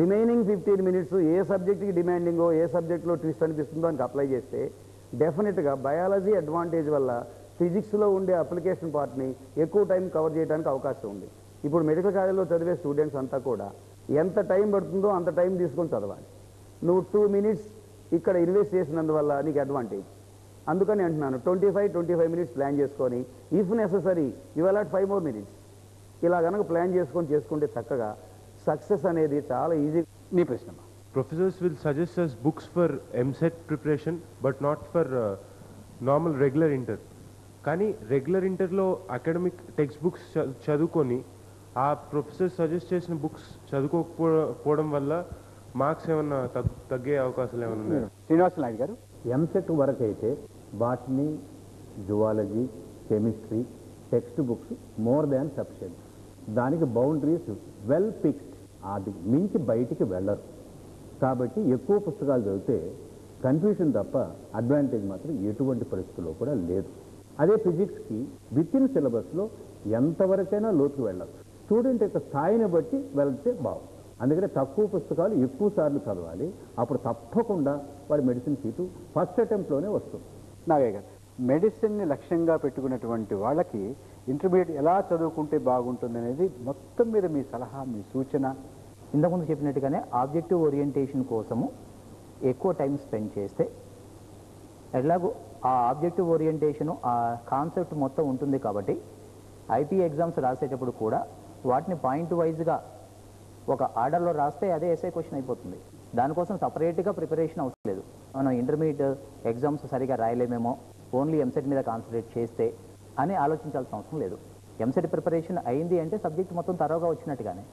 Remaining 15 minutes ఏ సబ్జెక్ట్కి డిమాండింగో, ఏ సబ్జెక్ట్లో twist అనిపిస్తుందో అని అప్లై చేస్తే డెఫినెట్గా బయాలజీ అడ్వాంటేజ్ వల్ల ఫిజిక్స్లో ఉండే అప్లికేషన్ పార్ట్ని ఎక్కువ టైం కవర్ చేయడానికి అవకాశం ఉంది. ఇప్పుడు మెడికల్ కాలేజ్లో చదివే స్టూడెంట్స్ అంతా కూడా ఎంత టైం పడుతుందో అంత టైం తీసుకొని చదవాలి. నువ్వు 2 minutes ఇక్కడ ఇన్వెస్ట్ చేసినందువల్ల నీకు అడ్వాంటేజ్. అందుకని అంటున్నాను 25 minutes ప్లాన్ చేసుకొని, if necessary you allot 5 more minutes. ఇలా కనుక ప్లాన్ చేసుకుంటే చక్కగా సక్సెస్ అనేది చాలా ఈజీ. నీ ప్రశ్న? Professors will suggest us books for MSET preparation, but not for normal regular inter. కానీ రెగ్యులర్ ఇంటర్లో అకాడమిక్ టెక్స్ట్ బుక్స్ చదువుకొని ఆ ప్రొఫెసర్ సజెస్ట్ చేసిన బుక్స్ చదువుకోకపోవడం వల్ల మార్క్స్ ఏమన్నా తగ్గే అవకాశాలు ఏమైనా ఉన్నాయి? శ్రీనివాస నాయుడు గారు, ఎంసెట్ వరకు అయితే botany, zoology, chemistry text books more than sufficient. దానికి బౌండరీస్ వెల్ ఫిక్స్డ్, అది మించి బయటికి వెళ్ళరు. కాబట్టి ఎక్కువ పుస్తకాలు చదివితే కన్ఫ్యూషన్ తప్ప అడ్వాంటేజ్ మాత్రం ఎటువంటి పరిస్థితుల్లో కూడా లేదు. అదే ఫిజిక్స్కి విత్ ఇన్ సిలబస్లో ఎంతవరకైనా లోతుకు వెళ్ళచ్చు. స్టూడెంట్ యొక్క స్థాయిని బట్టి వెళ్తే బాగుంటుంది. అందుకనే తక్కువ పుస్తకాలు ఎక్కువ సార్లు చదవాలి. అప్పుడు తప్పకుండా వాడి మెడిసిన్ సీటు ఫస్ట్ అటెంప్ట్లోనే వస్తుంది. నాగయ్య గారు, మెడిసిన్ని లక్ష్యంగా పెట్టుకున్నటువంటి వాళ్ళకి ఇంటర్మీడియట్ ఎలా చదువుకుంటే బాగుంటుంది అనేది మొత్తం మీద మీ సలహా, మీ సూచన? ఇంతకుముందు చెప్పినట్టుగానే ఆబ్జెక్టివ్ ఓరియంటేషన్ కోసము ఎక్కువ టైం స్పెండ్ చేస్తే ఎలాగో ఆ ఆబ్జెక్టివ్ ఓరియంటేషను ఆ కాన్సెప్ట్ మొత్తం ఉంటుంది కాబట్టి ఐపీ ఎగ్జామ్స్ రాసేటప్పుడు కూడా వాటిని పాయింట్ వైజ్గా ఒక ఆర్డర్లో రాస్తే అదే ఎస్ఐ క్వశ్చన్ అయిపోతుంది. దానికోసం సపరేట్గా ప్రిపరేషన్ అవసరం లేదు. మనం ఇంటర్మీడియట్ ఎగ్జామ్స్ సరిగా రాయలేమేమో, ఓన్లీ ఎంసెట్ మీద కాన్సన్ట్రేట్ చేస్తే అని ఆలోచించాల్సిన అవసరం లేదు. ఎంసెట్ ప్రిపరేషన్ అయింది అంటే సబ్జెక్ట్ మొత్తం తరోగా వచ్చినట్టుగానే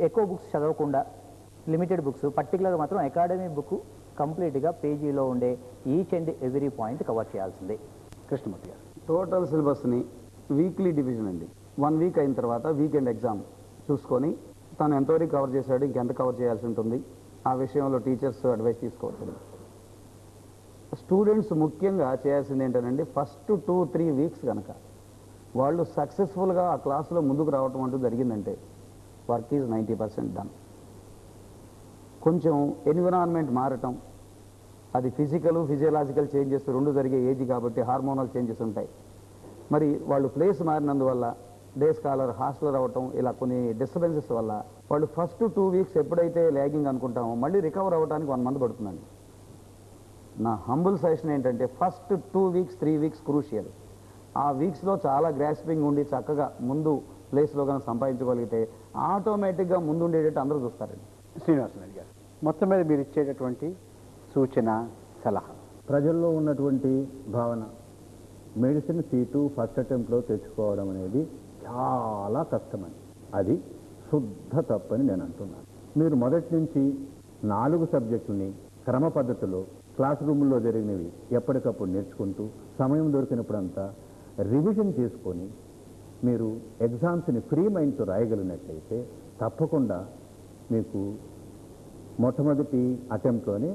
ఎక్కువ బుక్స్ చదవకుండా లిమిటెడ్ బుక్స్, పర్టికులర్గా మాత్రం అకాడమీ బుక్ కంప్లీట్గా పేజీలో ఉండే each and every point cover చేయాల్సిందే. కృష్ణమూర్తి గారు, టోటల్ సిలబస్ని వీక్లీ డివిజన్ అండి. 1 వీక్ అయిన తర్వాత వీకెండ్ ఎగ్జామ్ చూసుకొని తను ఎంతవరకు కవర్ చేశాడు, ఇంకెంత కవర్ చేయాల్సి ఉంటుంది, ఆ విషయంలో టీచర్స్ అడ్వైస్ తీసుకోవచ్చు. స్టూడెంట్స్ ముఖ్యంగా చేయాల్సింది ఏంటంటే ఫస్ట్ 2-3 వీక్స్ కనుక వాళ్ళు సక్సెస్ఫుల్గా ఆ క్లాసులో ముందుకు రావటం అంటూ జరిగిందంటే వర్క్ ఈజ్ 90% డన్. కొంచెం ఎన్విరాన్మెంట్ మారటం, అది ఫిజియలాజికల్ చేంజెస్ రెండు జరిగే ఏజ్ కాబట్టి హార్మోనల్ చేంజెస్ ఉంటాయి. మరి వాళ్ళు ప్లేస్ మారినందువల్ల డే స్కాలర్ హాస్టలర్ అవ్వటం, ఇలా కొన్ని డిస్టర్బెన్సెస్ వల్ల వాళ్ళు ఫస్ట్ 2 వీక్స్ ఎప్పుడైతే ల్యాగింగ్ అనుకుంటామో మళ్ళీ రికవర్ అవ్వడానికి 1 మంత్ పడుతుందండి. నా హంబుల్ సజెషన్ ఏంటంటే ఫస్ట్ 2 వీక్స్ 3 వీక్స్ క్రూషియల్. ఆ వీక్స్లో చాలా గ్రాస్పింగ్ ఉండి చక్కగా ముందు ప్లేస్లో కనుక సంపాదించగలిగితే ఆటోమేటిక్గా ముందు ఉండేటట్టు అందరూ చూస్తారండి. శ్రీనివాసరెడ్డి గారు, మొత్తం మీద మీరు ఇచ్చేటటువంటి సూచన, సలహా? ప్రజల్లో ఉన్నటువంటి భావన మెడిసిన్ సీటు ఫస్ట్ అటెంప్ట్లో తెచ్చుకోవడం అనేది చాలా కష్టమని, అది శుద్ధ తప్పని నేను అంటున్నాను. మీరు మొదటి నుంచి 4 సబ్జెక్టులని క్రమ పద్ధతిలో క్లాస్ రూముల్లో జరిగినవి ఎప్పటికప్పుడు నేర్చుకుంటూ సమయం దొరికినప్పుడంతా రివిజన్ చేసుకొని మీరు ఎగ్జామ్స్ని ఫ్రీ మైండ్తో రాయగలిగినట్లయితే తప్పకుండా మీకు మొట్టమొదటి అటెంప్ట్లోనే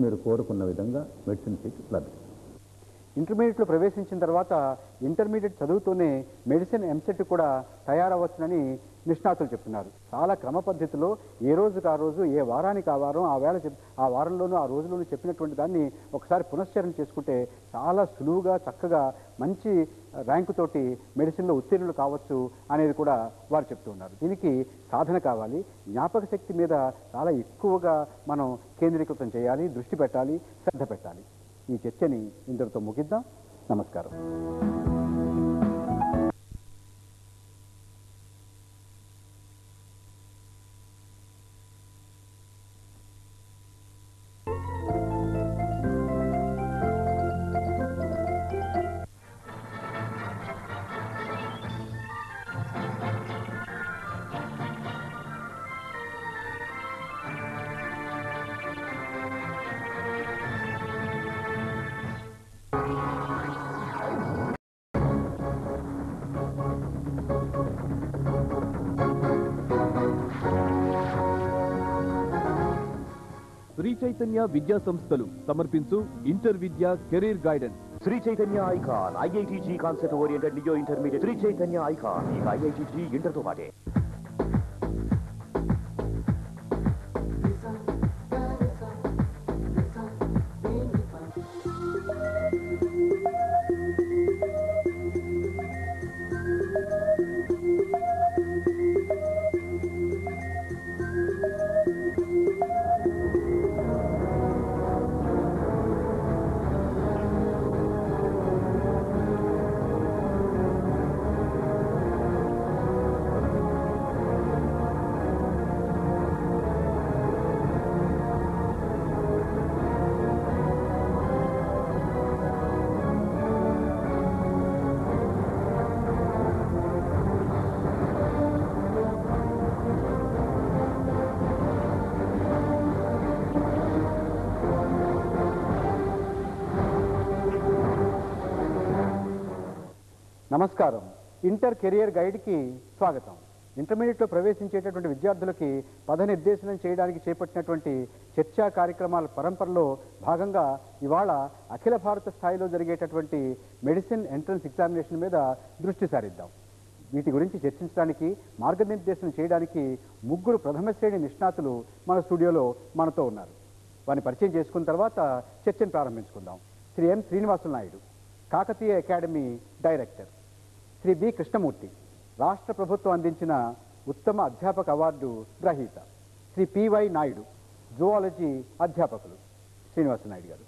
మీరు కోరుకున్న విధంగా మెడిసిన్ సీట్ లభిస్తుంది. ఇంటర్మీడియట్లో ప్రవేశించిన తర్వాత ఇంటర్మీడియట్ చదువుతూనే మెడిసిన్ ఎంసెట్ కూడా తయారవచ్చునని నిష్ణాతులు చెప్తున్నారు. చాలా క్రమ పద్ధతిలో ఏ రోజుకు ఆ రోజు, ఏ వారానికి ఆ వారం, ఆ వారంలోనూ ఆ రోజులోనూ చెప్పినటువంటి దాన్ని ఒకసారి పునశ్చరణ చేసుకుంటే చాలా సులువుగా, చక్కగా, మంచి ర్యాంకుతోటి మెడిసిన్లో ఉత్తీర్ణులు కావచ్చు అనేది కూడా వారు చెప్తూ ఉన్నారు. దీనికి సాధన కావాలి, జ్ఞాపక శక్తి మీద చాలా ఎక్కువగా మనం కేంద్రీకృతం చేయాలి, దృష్టి పెట్టాలి, శ్రద్ధ పెట్టాలి. ఈ చర్చని ఇంతటితో ముగిద్దాం. నమస్కారం. శ్రీ చైతన్య విద్యా సంస్థలు సమర్పించు ఇంటర్ విద్యా career guidance. Sri Chaitanya icon IITG concept oriented neo intermediate. Sri Chaitanya icon ఇక ఐఐటిజీ ఇంటర్తో పాటే. నమస్కారం. ఇంటర్ కెరియర్ గైడ్కి స్వాగతం. ఇంటర్మీడియట్లో ప్రవేశించేటటువంటి విద్యార్థులకి పదనిర్దేశనం చేయడానికి చేపట్టినటువంటి చర్చా కార్యక్రమాల పరంపరలో భాగంగా ఇవాళ అఖిల భారత స్థాయిలో జరిగేటటువంటి మెడిసిన్ ఎంట్రన్స్ ఎగ్జామినేషన్ మీద దృష్టి సారిద్దాం. వీటి గురించి చర్చించడానికి మార్గనిర్దేశం చేయడానికి ముగ్గురు ప్రథమ శ్రేణి నిష్ణాతులు మన స్టూడియోలో మనతో ఉన్నారు. వారిని పరిచయం చేసుకున్న తర్వాత చర్చను ప్రారంభించుకుందాం. Sri M Srinivasulu Naidu, Kakatiya academy director. Sri B Krishnamurthy, రాష్ట్ర ప్రభుత్వం అందించిన ఉత్తమ అధ్యాపక అవార్డు గ్రహీత. శ్రీ పివై నాయుడు, జువాలజీ అధ్యాపకులు. శ్రీనివాస నాయుడు గారు,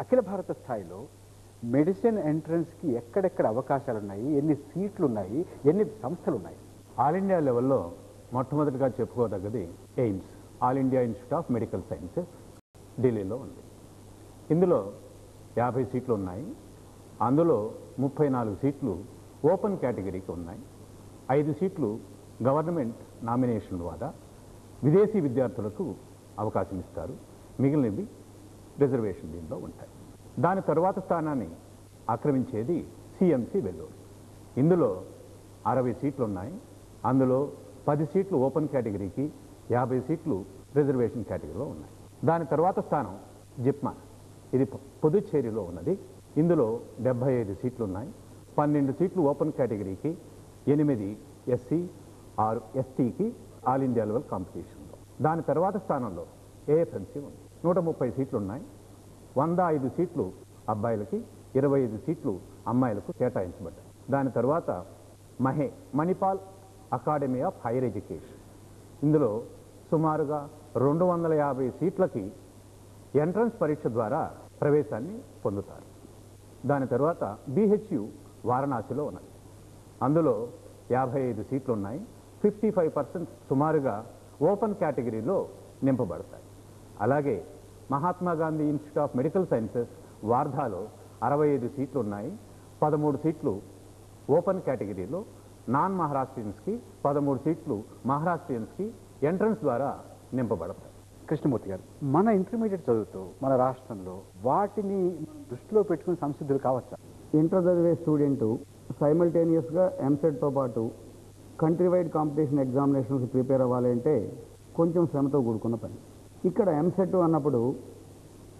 అఖిల భారత స్థాయిలో మెడిసిన్ ఎంట్రన్స్కి ఎక్కడెక్కడ అవకాశాలు ఉన్నాయి, ఎన్ని సీట్లు ఉన్నాయి, ఎన్ని సంస్థలు ఉన్నాయి? ఆల్ ఇండియా లెవెల్లో మొట్టమొదటిగా చెప్పుకోదగ్గది AIIMS, All India Institute of Medical Sciences, ఢిల్లీలో ఉంది. ఇందులో 50 సీట్లు ఉన్నాయి. అందులో 34 సీట్లు ఓపెన్ కేటగిరీకి ఉన్నాయి. 5 సీట్లు గవర్నమెంట్ నామినేషన్ ద్వారా విదేశీ విద్యార్థులకు అవకాశం ఇస్తారు. మిగిలినవి రిజర్వేషన్ దీనిలో ఉంటాయి. దాని తరువాత స్థానాన్ని ఆక్రమించేది సిఎంసి వెల్లూరు. ఇందులో 60 సీట్లు ఉన్నాయి. అందులో 10 సీట్లు ఓపెన్ కేటగిరీకి, 50 సీట్లు రిజర్వేషన్ కేటగిరీలో ఉన్నాయి. దాని తర్వాత స్థానం జిప్మా, ఇది పుదుచ్చేరిలో ఉన్నది. ఇందులో 75 సీట్లు ఉన్నాయి. 12 సీట్లు ఓపెన్ కేటగిరీకి, 8 ఎస్సీ 6 ఎస్టీకి ఆల్ ఇండియా లెవెల్ కాంపిటీషన్లో. దాని తర్వాత స్థానంలో ఏఎఫ్ఎంసీ ఉంది. 130 సీట్లు ఉన్నాయి. 105 సీట్లు అబ్బాయిలకి, 25 సీట్లు అమ్మాయిలకు కేటాయించబడ్డాయి. దాని తర్వాత Manipal academy of higher education, ఇందులో సుమారుగా 250 సీట్లకి ఎంట్రన్స్ పరీక్ష ద్వారా ప్రవేశాన్ని పొందుతారు. దాని తర్వాత బిహెచ్యు వారణాసిలో ఉన్నది. అందులో 55 సీట్లు ఉన్నాయి. 55% సుమారుగా ఓపెన్ కేటగిరీలో నింపబడతాయి. అలాగే Mahatma Gandhi Institute of Medical Sciences వార్ధాలో 65 సీట్లు ఉన్నాయి. 13 సీట్లు ఓపెన్ కేటగిరీలో నాన్ మహారాష్ట్రియన్స్కి, 13 సీట్లు మహారాష్ట్రియన్స్కి ఎంట్రన్స్ ద్వారా నింపబడతాయి. కృష్ణమూర్తి గారు, మన ఇంటర్మీడియట్ చదువుతూ మన రాష్ట్రంలో వాటిని దృష్టిలో పెట్టుకుని సంసిద్ధులు కావచ్చా? ఇంటర్ చదివే స్టూడెంటు సైమల్టేనియస్గా ఎంసెట్తో పాటు కంట్రీ వైడ్ కాంపిటీషన్ ఎగ్జామినేషన్స్కి ప్రిపేర్ అవ్వాలి అంటే కొంచెం శ్రమతో కూడుకున్న పని. ఇక్కడ ఎంసెట్ అన్నప్పుడు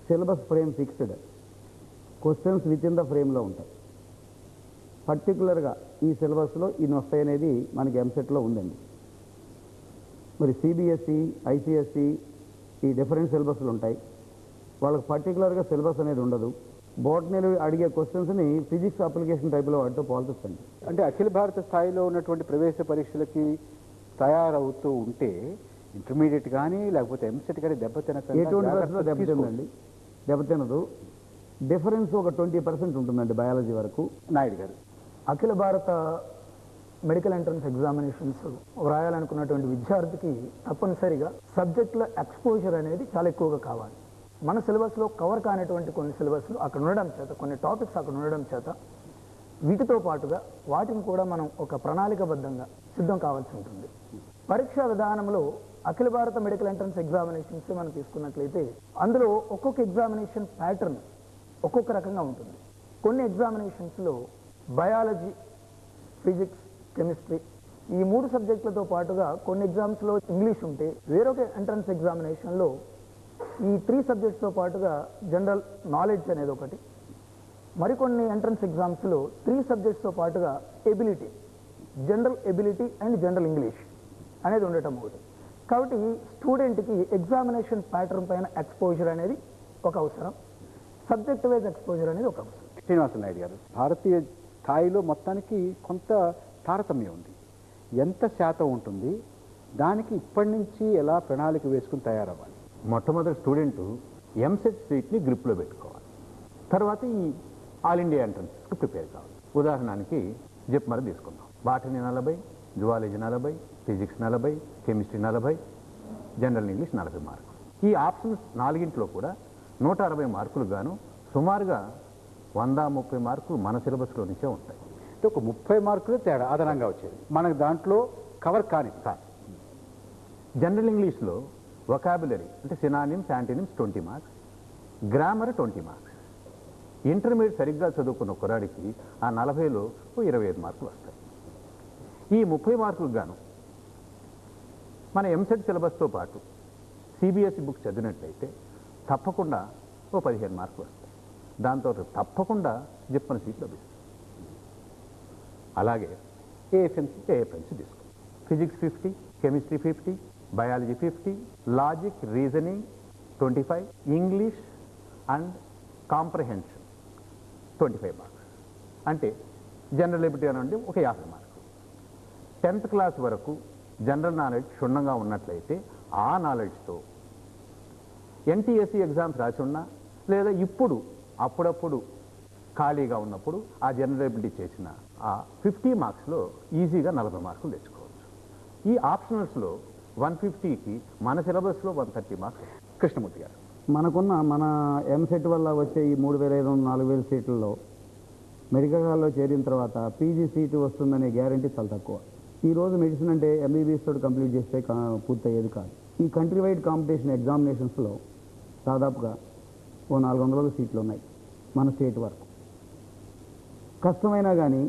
syllabus frame fixed, questions with in the ఫ్రేమ్లో ఉంటాయి. పర్టికులర్గా ఈ సిలబస్లో ఇన్ని వస్తాయనేది మనకి ఎంసెట్లో ఉందండి. మరి సిబిఎస్ఈ, ఐసిఎస్ఈ ఈ డిఫరెంట్ సిలబస్లు ఉంటాయి. వాళ్ళకి పర్టికులర్గా సిలబస్ అనేది ఉండదు. బోటనీలు అడిగే క్వశ్చన్స్ని ఫిజిక్స్ అప్లికేషన్ టైప్లో వాటితో పోల్చొచ్చండి. అంటే అఖిల భారత స్థాయిలో ఉన్నటువంటి ప్రవేశ పరీక్షలకి తయారవుతూ ఉంటే ఇంటర్మీడియట్ కానీ లేకపోతే ఎంసెట్ కానీ దెబ్బతిందండి. దెబ్బతినదు. డిఫరెన్స్ ఒక 20% ఉంటుందండి బయాలజీ వరకు. నాయుడు గారు, అఖిల భారత మెడికల్ ఎంట్రన్స్ ఎగ్జామినేషన్స్ వ్రాయాలనుకున్నటువంటి విద్యార్థికి తప్పనిసరిగా సబ్జెక్టుల ఎక్స్పోజర్ అనేది చాలా ఎక్కువగా కావాలి. మన సిలబస్లో కవర్ కానిటువంటి కొన్ని సిలబస్లు అక్కడ ఉండడం చేత, కొన్ని టాపిక్స్ అక్కడ ఉండడం చేత వీటితో పాటుగా వాటిని కూడా మనం ఒక ప్రణాళికబద్ధంగా సిద్ధం కావాల్సి ఉంటుంది. పరీక్షా విధానంలో అఖిల భారత మెడికల్ ఎంట్రన్స్ ఎగ్జామినేషన్స్ మనం తీసుకున్నట్లయితే అందులో ఒక్కొక్క ఎగ్జామినేషన్ ప్యాటర్న్ ఒక్కొక్క రకంగా ఉంటుంది. కొన్ని ఎగ్జామినేషన్స్లో బయాలజీ, ఫిజిక్స్, కెమిస్ట్రీ ఈ 3 సబ్జెక్టులతో పాటుగా కొన్ని ఎగ్జామ్స్లో ఇంగ్లీష్ ఉంటే, వేరొక ఎంట్రన్స్ ఎగ్జామినేషన్లో ఈ 3 సబ్జెక్ట్స్తో పాటుగా జనరల్ నాలెడ్జ్ అనేది ఒకటి, మరికొన్ని ఎంట్రన్స్ ఎగ్జామ్స్లో 3 సబ్జెక్ట్స్తో పాటుగా ability, general ability and general English అనేది ఉండటం ఒకటి. కాబట్టి స్టూడెంట్కి ఎగ్జామినేషన్ ప్యాటర్న్ పైన ఎక్స్పోజర్ అనేది ఒక అవసరం, సబ్జెక్ట్ వైజ్ ఎక్స్పోజర్ అనేది ఒక అవసరం. శ్రీనివాస నాయుడు గారు, భారతీయ స్థాయిలో మొత్తానికి కొంత తారతమ్యం ఉంది. ఎంత శాతం ఉంటుంది? దానికి ఇప్పటి నుంచి ఎలా ప్రణాళిక వేసుకుని తయారవ్వాలి? మొట్టమొదటి స్టూడెంటు ఎంసెట్ సీట్ని గ్రిప్లో పెట్టుకోవాలి. తర్వాత ఈ ఆల్ ఇండియా ఎంట్రన్స్కి ప్రిపేర్ కావాలి. ఉదాహరణకి జిప్మర్ తీసుకుందాం. Botany 40, zoology 40, physics 40, chemistry 40, general English 40 మార్కులు. ఈ ఆప్షన్స్ 4గింట్లో కూడా 160 మార్కులు గాను సుమారుగా 130 మార్కులు మన సిలబస్లో నుంచే ఉంటాయి. ఒక 30 మార్కులు తేడా అదనంగా వచ్చేది మనకు దాంట్లో కవర్ కాని. జనరల్ ఇంగ్లీష్లో వొకాబులరీ అంటే synonyms, antonyms 20 marks, grammar 20 marks. Intermediate సరిగ్గా చదువుకున్న కుర్రాడికి ఆ 40లో 25 మార్కులు వస్తాయి. ఈ 30 మార్కులకు గాను మన ఎంసెట్ సిలబస్తో పాటు సిబిఎస్ఈ బుక్ చదివినట్లయితే తప్పకుండా 15 మార్కులు వస్తాయి. దాంతో తప్పకుండా జిప్మర్ సీట్ లభిస్తుంది. అలాగే ఏఎఫ్ఎంసీ తీసుకో. Physics 50, chemistry 50, biology 50, logic, reasoning 25, English and comprehension 25 marks. అంటే జనరల్ ఎబిలిటీ అనండి ఒక 50 మార్కులు. 10th క్లాస్ వరకు జనరల్ నాలెడ్జ్ క్షుణ్ణంగా ఉన్నట్లయితే ఆ నాలెడ్జ్తో ఎన్టీఎస్సీ ఎగ్జామ్స్ రాసి ఉన్నా లేదా ఇప్పుడు అప్పుడప్పుడు ఖాళీగా ఉన్నప్పుడు ఆ జనరల్ ఎబిలిటీ చేసిన ఆ 50 మార్క్స్లో ఈజీగా 40 మార్కులు తెచ్చుకోవచ్చు. ఈ ఆప్షనల్స్లో 150కి మన సిలబస్లో 130 మార్క్స్. కృష్ణమూర్తి గారు, మన ఎంసెట్ వల్ల వచ్చే ఈ 3,500 4,000 సీట్లలో మెడికల్ హాల్లో చేరిన తర్వాత పీజీ సీటు వస్తుందనే గ్యారంటీ చాలా తక్కువ. ఈరోజు మెడిసిన్ అంటే ఎంబీబీఎస్ తోటి కంప్లీట్ చేస్తే పూర్తయ్యేది కాదు. ఈ కంట్రీ వైడ్ కాంపిటీషన్ ఎగ్జామినేషన్స్లో దాదాపుగా ఓ 400 సీట్లు ఉన్నాయి మన స్టేట్ వరకు. కష్టమైనా కానీ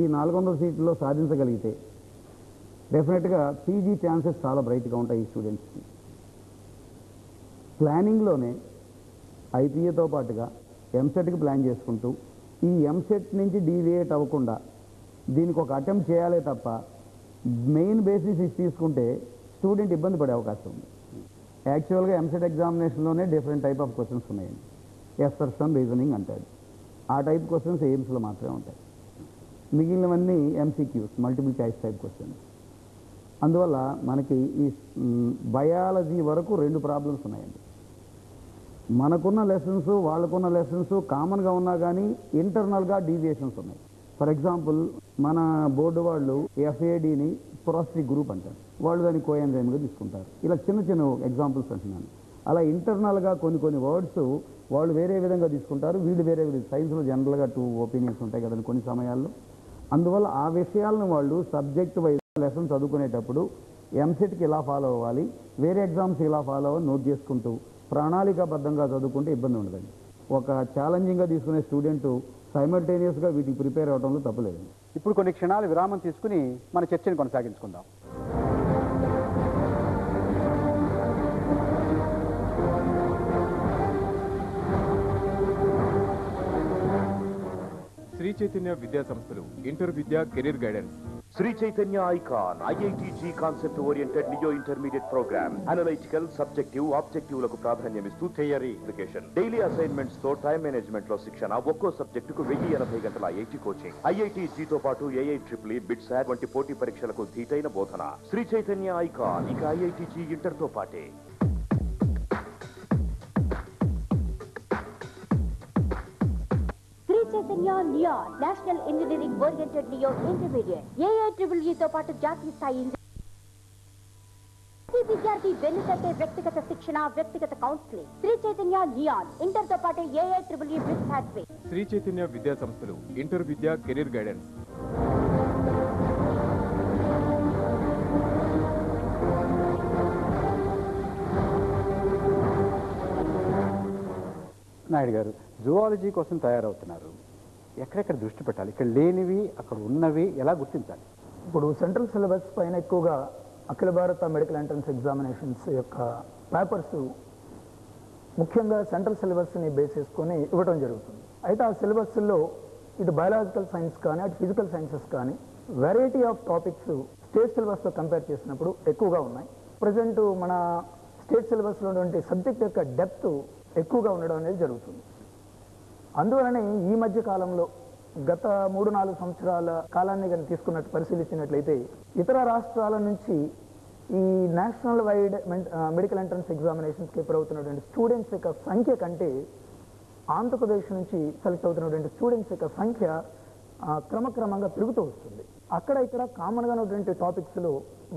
ఈ 400 సీట్లలో సాధించగలిగితే డెఫినెట్గా పీజీ ఛాన్సెస్ చాలా బ్రైట్గా ఉంటాయి ఈ స్టూడెంట్స్కి. ప్లానింగ్లోనే ఐపీఏతో పాటుగా ఎంసెట్కి ప్లాన్ చేసుకుంటూ ఈ ఎంసెట్ నుంచి డీవియేట్ అవ్వకుండా దీనికి ఒక అటెంప్ట్ చేయాలే తప్ప మెయిన్ బేసిస్ ఇది తీసుకుంటే స్టూడెంట్ ఇబ్బంది పడే అవకాశం ఉంది. యాక్చువల్గా ఎంసెట్ ఎగ్జామినేషన్లోనే డిఫరెంట్ టైప్ ఆఫ్ క్వశ్చన్స్ ఉన్నాయండి. ఎస్సర్షన్, రీజనింగ్ అంటాడు. ఆ టైప్ క్వశ్చన్స్ ఎయిమ్స్లో మాత్రమే ఉంటాయి. మిగిలినవన్నీ MCQs, multiple choice type questions. అందువల్ల మనకి ఈ బయాలజీ వరకు 2 ప్రాబ్లమ్స్ ఉన్నాయండి. మనకున్న లెసన్స్ వాళ్ళకున్న లెసన్స్ కామన్గా ఉన్నా కానీ ఇంటర్నల్గా డీవియేషన్స్ ఉన్నాయి. ఫర్ ఎగ్జాంపుల్ మన బోర్డు వాళ్ళు ఎఫ్ఏడిని ప్రాస్టిక్ గ్రూప్ అంటారు, వాళ్ళు దాన్ని కోఎన్జైమ్గా తీసుకుంటారు. ఇలా చిన్న చిన్న ఎగ్జాంపుల్స్ అంటున్నాను. అలా ఇంటర్నల్గా కొన్ని వర్డ్స్ వాళ్ళు వేరే విధంగా తీసుకుంటారు, వీళ్ళు వేరే విధంగా. సైన్స్లో జనరల్గా 2 ఒపీనియన్స్ ఉంటాయి కదండి కొన్ని సమయాల్లో. అందువల్ల ఆ విషయాలను వాళ్ళు సబ్జెక్ట్ వైజ్ లెసన్ చదువుకునేటప్పుడు ఎంసెట్కి ఇలా ఫాలో అవ్వాలి, వేరే ఎగ్జామ్స్ ఇలా ఫాలో అవ్వాలి నోట్ చేసుకుంటూ ప్రణాళికాబద్ధంగా చదువుకుంటే ఇబ్బంది ఉండదండి. ఒక ఛాలెంజింగ్గా తీసుకునే స్టూడెంట్ సైమల్టేనియస్గా వీటికి ప్రిపేర్ అవడంలో తప్పలేదండి. ఇప్పుడు కొన్ని క్షణాలు విరామం తీసుకుని మన చర్చను కొనసాగించుకుందాం. శ్రీ చైతన్య విద్యా సంస్థలు ఇంటర్ విద్య career guidance. Sri Chaitanya icon IITG concept oriented neo intermediate programme. Analytical, subjective, ఆబ్జెక్టివ్లకు ప్రాధాన్యమిస్తూ థియరీ, అప్లికేషన్, డైలీ అసైన్మెంట్స్ తో టైం మేనేజ్మెంట్ లో శిక్షణ. ఒక్కో సబ్జెక్టుకు 1080 గంటల ఐఐటి కోచింగ్. ఐఐటిజితో పాటు ఏఐట్రిపుల్, బిట్సాట్ వంటి పోటీ పరీక్షలకు ధీటైన బోధన. శ్రీ చైతన్య ఐకాన్ ఇక ఐఐటిజి ఇంటర్ తో పాటే. Sri Chaitanya neon national engineering oriented neo intermediate. ఏఐట్రిపుల్ఈతో పాటు జాతీయ స్థాయి విద్యార్థి వెన్నుతట్టే వ్యక్తిగత శిక్షణ, వ్యక్తిగత counselling. Sri Chaitanya neon inter తో పాటు ఏఐట్రిపుల్ఈ బిట్సాట్. శ్రీ చైతన్య విద్యా సంస్థలు ఇంటర్ విద్య కెరీర్ గైడెన్స్. నాయుడు గారు, జువాలజీ కోసం తయారవుతున్నారు. ఎక్కడెక్కడ దృష్టి పెట్టాలి? ఇక్కడ లేనివి అక్కడ ఉన్నవి ఎలా గుర్తించాలి? ఇప్పుడు సెంట్రల్ సిలబస్ పైన ఎక్కువగా అఖిల భారత మెడికల్ ఎంట్రన్స్ ఎగ్జామినేషన్స్ యొక్క పేపర్స్ ముఖ్యంగా సెంట్రల్ సిలబస్ని బేస్ చేసుకొని ఇవ్వడం జరుగుతుంది. అయితే ఆ సిలబస్లో ఇటు బయాలజికల్ సైన్స్ కానీ అటు ఫిజికల్ సైన్సెస్ కానీ వెరైటీ ఆఫ్ టాపిక్స్ స్టేట్ సిలబస్తో కంపేర్ చేసినప్పుడు ఎక్కువగా ఉన్నాయి. ప్రజెంట్ మన స్టేట్ సిలబస్లో ఉన్నటువంటి సబ్జెక్ట్ యొక్క డెప్త్ ఎక్కువగా ఉండడం అనేది జరుగుతుంది. అందువలనే ఈ మధ్య కాలంలో గత 3-4 సంవత్సరాల కాలాన్ని కానీ తీసుకున్నట్టు పరిశీలించినట్లయితే ఇతర రాష్ట్రాల నుంచి ఈ నేషనల్ వైడ్ మెడికల్ ఎంట్రన్స్ ఎగ్జామినేషన్స్కి ప్రిపేర్ అవుతున్నటువంటి స్టూడెంట్స్ యొక్క సంఖ్య కంటే ఆంధ్రప్రదేశ్ నుంచి సెలెక్ట్ అవుతున్నటువంటి స్టూడెంట్స్ యొక్క సంఖ్య క్రమక్రమంగా పెరుగుతూ వస్తుంది. అక్కడ ఇక్కడ కామన్గా ఉన్నటువంటి టాపిక్స్లో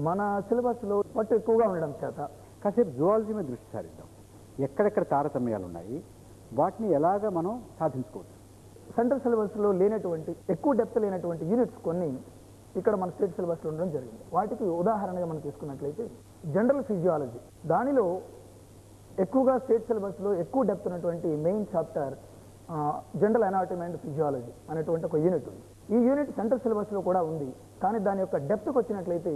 మన సిలబస్లో పట్టు ఎక్కువగా ఉండడం చేత కాసేపు జువాలజీ మీద దృష్టి సారిద్దాం. ఎక్కడెక్కడ తారతమ్యాలు ఉన్నాయి, వాటిని ఎలాగ మనం సాధించుకోవచ్చు? సెంట్రల్ సిలబస్లో లేనటువంటి ఎక్కువ డెప్త్ లేనటువంటి యూనిట్స్ కొన్ని ఇక్కడ మన స్టేట్ సిలబస్లో ఉండడం జరిగింది. వాటికి ఉదాహరణగా మనం తీసుకున్నట్లయితే జనరల్ ఫిజియాలజీ, దానిలో ఎక్కువగా స్టేట్ సిలబస్లో ఎక్కువ డెప్త్ ఉన్నటువంటి main chapter general anatomy and physiology అనేటువంటి ఒక యూనిట్ ఉంది. ఈ యూనిట్ సెంట్రల్ సిలబస్లో కూడా ఉంది, కానీ దాని యొక్క డెప్త్కి వచ్చినట్లయితే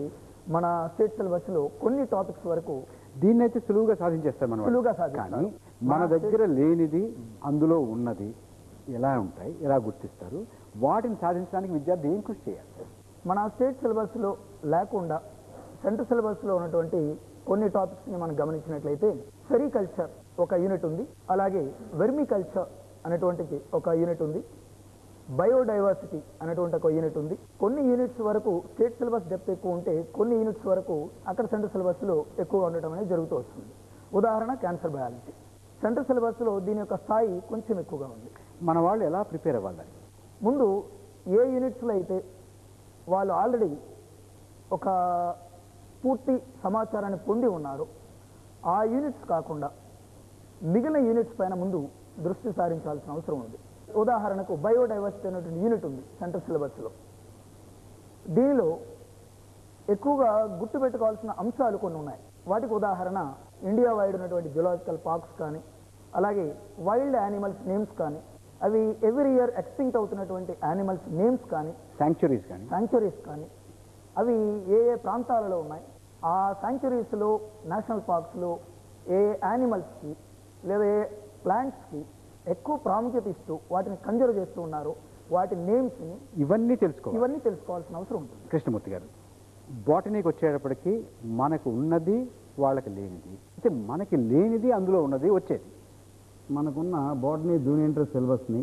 మన స్టేట్ సిలబస్లో కొన్ని టాపిక్స్ వరకు దీన్నైతే సులువుగా సాధించేస్తాం మనం. సులువుగా సాధిస్తాం. కానీ మన దగ్గర లేనిది అందులో ఉన్నది ఎలా ఉంటాయి, ఎలా గుర్తిస్తారు? వాటిని సాధించడానికి విద్యార్థి ఏం కృషి చేయాలి? మన స్టేట్ సిలబస్లో లేకుండా సెంట్రల్ సిలబస్లో ఉన్నటువంటి కొన్ని టాపిక్స్ని మనం గమనించినట్లయితే సెరికల్చర్ ఒక యూనిట్ ఉంది, అలాగే వెర్మికల్చర్ అనేటువంటిది ఒక యూనిట్ ఉంది, బయోడైవర్సిటీ అనేటువంటి ఒక యూనిట్ ఉంది. కొన్ని యూనిట్స్ వరకు స్టేట్ సిలబస్ డెప్త్ ఎక్కువ ఉంటే కొన్ని యూనిట్స్ వరకు అక్కడ సెంట్రల్ సిలబస్లో ఎక్కువగా ఉండటం అనేది జరుగుతూ వస్తుంది. ఉదాహరణ క్యాన్సర్ బయాలజీ. సెంట్రల్ సిలబస్లో దీని యొక్క స్థాయి కొంచెం ఎక్కువగా ఉంది. మన వాళ్ళు ఎలా ప్రిపేర్ అవ్వాలి? ముందు ఏ యూనిట్స్లో అయితే వాళ్ళు ఆల్రెడీ ఒక పూర్తి సమాచారాన్ని పొంది ఉన్నారు ఆ యూనిట్స్ కాకుండా మిగిలిన యూనిట్స్ పైన ముందు దృష్టి సారించాల్సిన అవసరం ఉంది. ఉదాహరణకు బయోడైవర్సిటీ అనేటువంటి యూనిట్ ఉంది సెంట్రల్ సిలబస్లో. దీనిలో ఎక్కువగా గుర్తుపెట్టుకోవాల్సిన అంశాలు కొన్ని ఉన్నాయి. వాటికి ఉదాహరణ ఇండియా వైడ్ ఉన్నటువంటి జులాజికల్ పార్క్స్ కానీ, అలాగే వైల్డ్ యానిమల్స్ నేమ్స్ కానీ, అవి ఎవ్రీ ఇయర్ ఎక్స్టింక్ట్ అవుతున్నటువంటి యానిమల్స్ నేమ్స్ కానీ, శాంక్చురీస్ కానీ అవి ఏ ఏ ప్రాంతాలలో ఉన్నాయి, ఆ శాంక్చురీస్లో నేషనల్ పార్క్స్లో ఏ యానిమల్స్కి లేదా ఏ ప్లాంట్స్కి ఎక్కువ ప్రాముఖ్యత ఇస్తూ వాటిని కన్జర్వ్ చేస్తూ ఉన్నారు, వాటి నేమ్స్ని ఇవన్నీ తెలుసుకోవాల్సిన అవసరం ఉంటుంది. కృష్ణమూర్తి గారు, బాటనీకి వచ్చేటప్పటికి మనకు ఉన్నది వాళ్ళకి లేనిది, అయితే మనకి లేనిది అందులో ఉన్నది వచ్చేది. మనకున్న బాటనీ జూనియర్ ఇంటర్ సిలబస్ని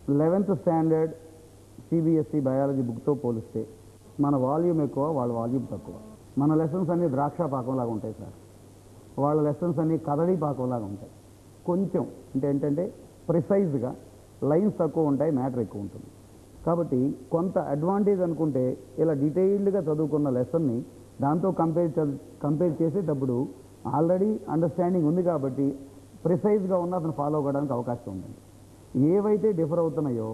11th స్టాండర్డ్ సిబిఎస్ఈ బయాలజీ బుక్తో పోలిస్తే మన వాల్యూమ్ ఎక్కువ, వాళ్ళ వాల్యూమ్ తక్కువ. మన లెసన్స్ అన్నీ ద్రాక్ష పాకంలాగా ఉంటాయి సార్, వాళ్ళ లెసన్స్ అన్నీ కదడి పాకంలాగా ఉంటాయి. కొంచెం ఏంటంటే ప్రిసైజ్గా లైన్స్ తక్కువ ఉంటాయి, మ్యాటర్ ఎక్కువ ఉంటుంది. కాబట్టి కొంత అడ్వాంటేజ్ అనుకుంటే ఇలా డీటెయిల్డ్గా చదువుకున్న లెసన్ని దాంతో కంపేర్ చేసేటప్పుడు ఆల్రెడీ అండర్స్టాండింగ్ ఉంది కాబట్టి ప్రిసైజ్గా ఉన్న అతను ఫాలో అవ్వడానికి అవకాశం ఉంటుంది. ఏవైతే డిఫర్ అవుతున్నాయో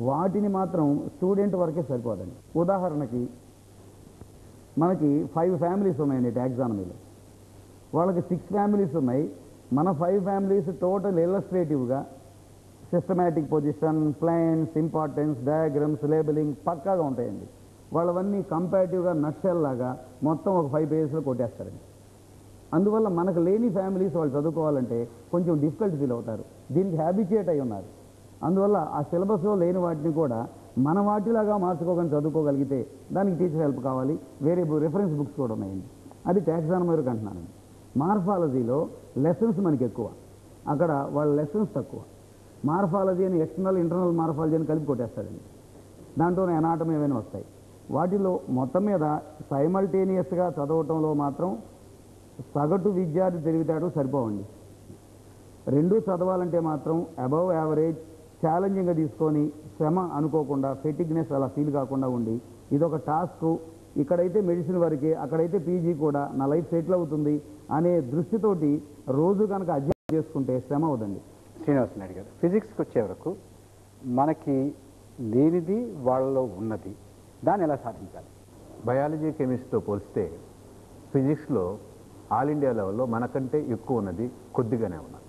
వాటిని మాత్రం స్టూడెంట్ వరకే సరిపోదండి. ఉదాహరణకి మనకి 5 ఫ్యామిలీస్ ఉన్నాయండి టాక్సానమీలో, వాళ్ళకి 6 ఫ్యామిలీస్ ఉన్నాయి. మన 5 ఫ్యామిలీస్ టోటల్ ఇల్లస్ట్రేటివ్గా systematic position, plans, importance, diagrams, labelling పక్కాగా ఉంటాయండి. వాళ్ళవన్నీ కంపారిటివ్గా నట్షెల్ లాగా మొత్తం ఒక 5 పేజెస్లో కొట్టేస్తారండి. అందువల్ల మనకు లేని ఫ్యామిలీస్ వాళ్ళు చదువుకోవాలంటే కొంచెం డిఫికల్ట్ ఫీల్ అవుతారు, దీనికి హ్యాబిచుయేట్ అయి ఉన్నారు. అందువల్ల ఆ సిలబస్లో లేని వాటిని కూడా మన వాటిలాగా మార్చుకోగని చదువుకోగలిగితే దానికి టీచర్ హెల్ప్ కావాలి. వేరే రిఫరెన్స్ బుక్స్ కూడా ఉన్నాయండి, అది టాక్సానమీ వరకు అంటున్నానండి. మార్ఫాలజీలో లెసన్స్ మనకి ఎక్కువ, అక్కడ వాళ్ళ లెసన్స్ తక్కువ. మార్ఫాలజీ అని ఎక్స్టర్నల్ ఇంటర్నల్ మార్ఫాలజీ అని కలిపి కొట్టేస్తాడండి, దాంట్లోనే అనాటమీ ఏమైనా వస్తాయి. వాటిలో మొత్తం మీద సైమల్టేనియస్గా చదవటంలో మాత్రం సగటు విద్యార్థి తెలివితేటలు సరిపోవండి. రెండూ చదవాలంటే మాత్రం అబవ్ యావరేజ్ ఛాలెంజింగ్గా తీసుకొని శ్రమ అనుకోకుండా ఫెటిగ్నెస్ అలా ఫీల్ కాకుండా ఉండి ఇదొక టాస్క్, ఇక్కడైతే మెడిసిన్ వరకే, అక్కడైతే పీజీ కూడా, నా లైఫ్ సెటిల్ అవుతుంది అనే దృష్టితోటి రోజు కనుక అధ్యయనం చేసుకుంటే శ్రమ అవుదండి. శ్రీనివాస నాయుడు గారు, ఫిజిక్స్కి వచ్చే వరకు మనకి లేనిది వాళ్ళలో ఉన్నది, దాన్ని ఎలా సాధించాలి? బయాలజీ కెమిస్ట్రీతో పోలిస్తే ఫిజిక్స్లో ఆల్ ఇండియా లెవెల్లో మనకంటే ఎక్కువ ఉన్నది కొద్దిగానే ఉన్నది.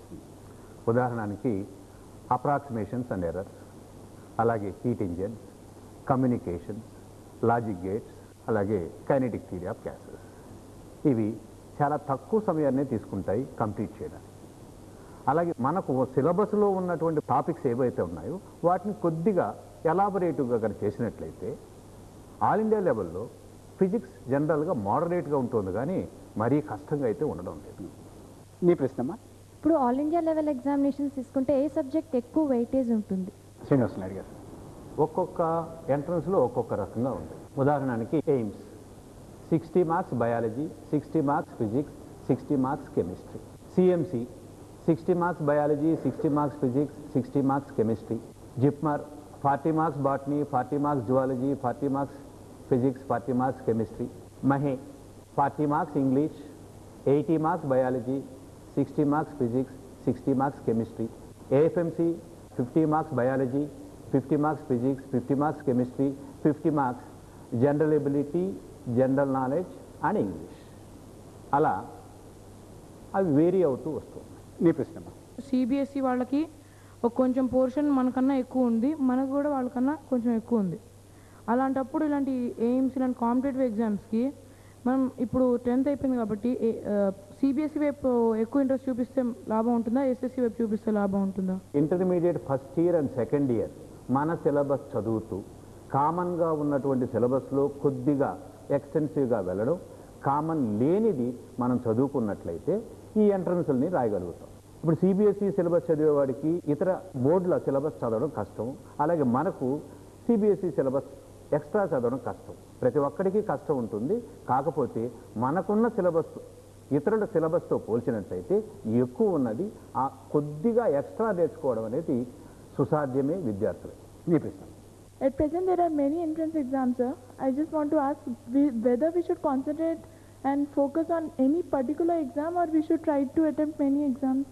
ఉదాహరణకి అప్రాక్సిమేషన్స్ అండ్ ఎర్రర్స్, అలాగే heat engines, communications, logic gates, అలాగే కైనెటిక్ థియరీ ఆఫ్ గ్యాసెస్. ఇవి చాలా తక్కువ సమయాన్నే తీసుకుంటాయి కంప్లీట్ చేయడానికి. అలాగే మనకు సిలబస్లో ఉన్నటువంటి టాపిక్స్ ఏవైతే ఉన్నాయో వాటిని కొద్దిగా ఎలాబొరేటివ్గా కనుక చేసినట్లయితే ఆల్ ఇండియా లెవెల్లో ఫిజిక్స్ జనరల్గా మోడరేట్గా ఉంటుంది, కానీ మరీ కష్టంగా అయితే ఉండడం లేదు. నీ ప్రశ్నమ్మా? ఇప్పుడు ఆల్ ఇండియా లెవెల్ ఎగ్జామినేషన్స్ తీసుకుంటే ఏ సబ్జెక్ట్ ఎక్కువ వెయిటేజ్ ఉంటుంది? శ్రీనివాస నాయుడు గారు, ఒక్కొక్క ఎంట్రన్స్లో ఒక్కొక్క రకంగా ఉంది. ఉదాహరణకి AIIMS 60 marks biology, 60 marks physics, 60 marks chemistry. CMC 60 marks biology, 60 marks physics, 60 marks chemistry. JIPMER 40 marks botany, 40 marks zoology, 40 marks physics, 40 marks chemistry. MAHE 40 marks English, 80 marks biology, 60 marks physics, 60 marks chemistry. AFMC 50 marks biology, 50 marks physics, 50 marks chemistry, 50 marks general ability, general knowledge and English. అలా అవి vary అవుతూ వస్తుంది. నీ ప్రశ్న? CBSE వాళ్ళకి ఒక కొంచెం portion మనకన్నా ఎక్కువ ఉంది, మనకు కూడా వాళ్ళకన్నా కొంచెం ఎక్కువ ఉంది. అలాంటప్పుడు ఇలాంటి ఎయిమ్స్, ఇలాంటి కాంపిటేటివ్ ఎగ్జామ్స్కి మనం ఇప్పుడు 10th అయిపోయింది కాబట్టి సిబిఎస్ఈ వైపు ఎక్కువ ఇంట్రెస్ట్ చూపిస్తే లాభం ఉంటుందా, ఎస్ఎస్సి వైపు చూపిస్తే లాభం ఉంటుందా? Intermediate first year and second year మన సిలబస్ చదువుతూ కామన్గా ఉన్నటువంటి సిలబస్లో కొద్దిగా ఎక్స్టెన్సివ్గా వెళ్ళడం, కామన్ లేనిది మనం చదువుకున్నట్లయితే ఈ ఎంట్రన్స్ని రాయగలుగుతాం. ఇప్పుడు సిబిఎస్ఈ సిలబస్ చదివేవాడికి ఇతర బోర్డుల సిలబస్ చదవడం కష్టం, అలాగే మనకు సిబిఎస్ఈ సిలబస్ ఎక్స్ట్రా చదవడం కష్టం. ప్రతి ఒక్కడికి కష్టం ఉంటుంది. కాకపోతే మనకున్న సిలబస్ ఇతరుల సిలబస్తో పోల్చినట్లయితే ఎక్కువ ఉన్నది, ఆ కొద్దిగా ఎక్స్ట్రా నేర్చుకోవడం అనేది సుసాధ్యమే విద్యార్థులు. మీ ప్రశ్న. At present, there are many entrance exams, sir. I just want to ask whether we should concentrate and focus on any particular exam or we should try to attempt many exams.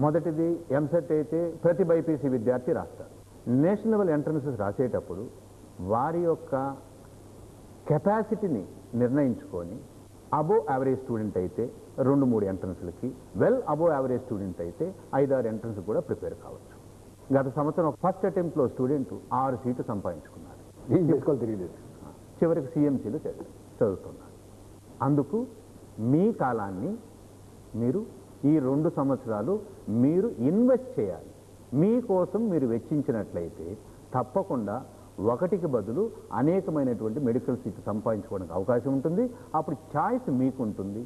మొదటిది ఎంసెట్ అయితే ప్రతి BiPC విద్యార్థి రాస్తారు. National level entrances రాసేటప్పుడు వారి యొక్క కెపాసిటీని నిర్ణయించుకొని అబోవ్ యావరేజ్ స్టూడెంట్ అయితే 2-3 ఎంట్రన్స్లకి, వెల్ అబోవ్ యావరేజ్ స్టూడెంట్ అయితే 5-6 ఎంట్రన్స్ కూడా ప్రిపేర్ కావచ్చు. గత సంవత్సరం ఫస్ట్ అటెంప్ట్లో స్టూడెంట్ 6 సీట్లు సంపాదించుకున్నారు. చివరికి సిఎంసీలు చదువుతున్నారు. అందుకు మీ కాలాన్ని మీరు ఈ 2 సంవత్సరాలు మీరు ఇన్వెస్ట్ చేయాలి. మీకోసం మీరు వెచ్చించినట్లయితే తప్పకుండా ఒకటికి బదులు అనేకమైనటువంటి మెడికల్ సీట్లు సంపాదించుకోవడానికి అవకాశం ఉంటుంది. అప్పుడు ఛాయిస్ మీకు ఉంటుంది.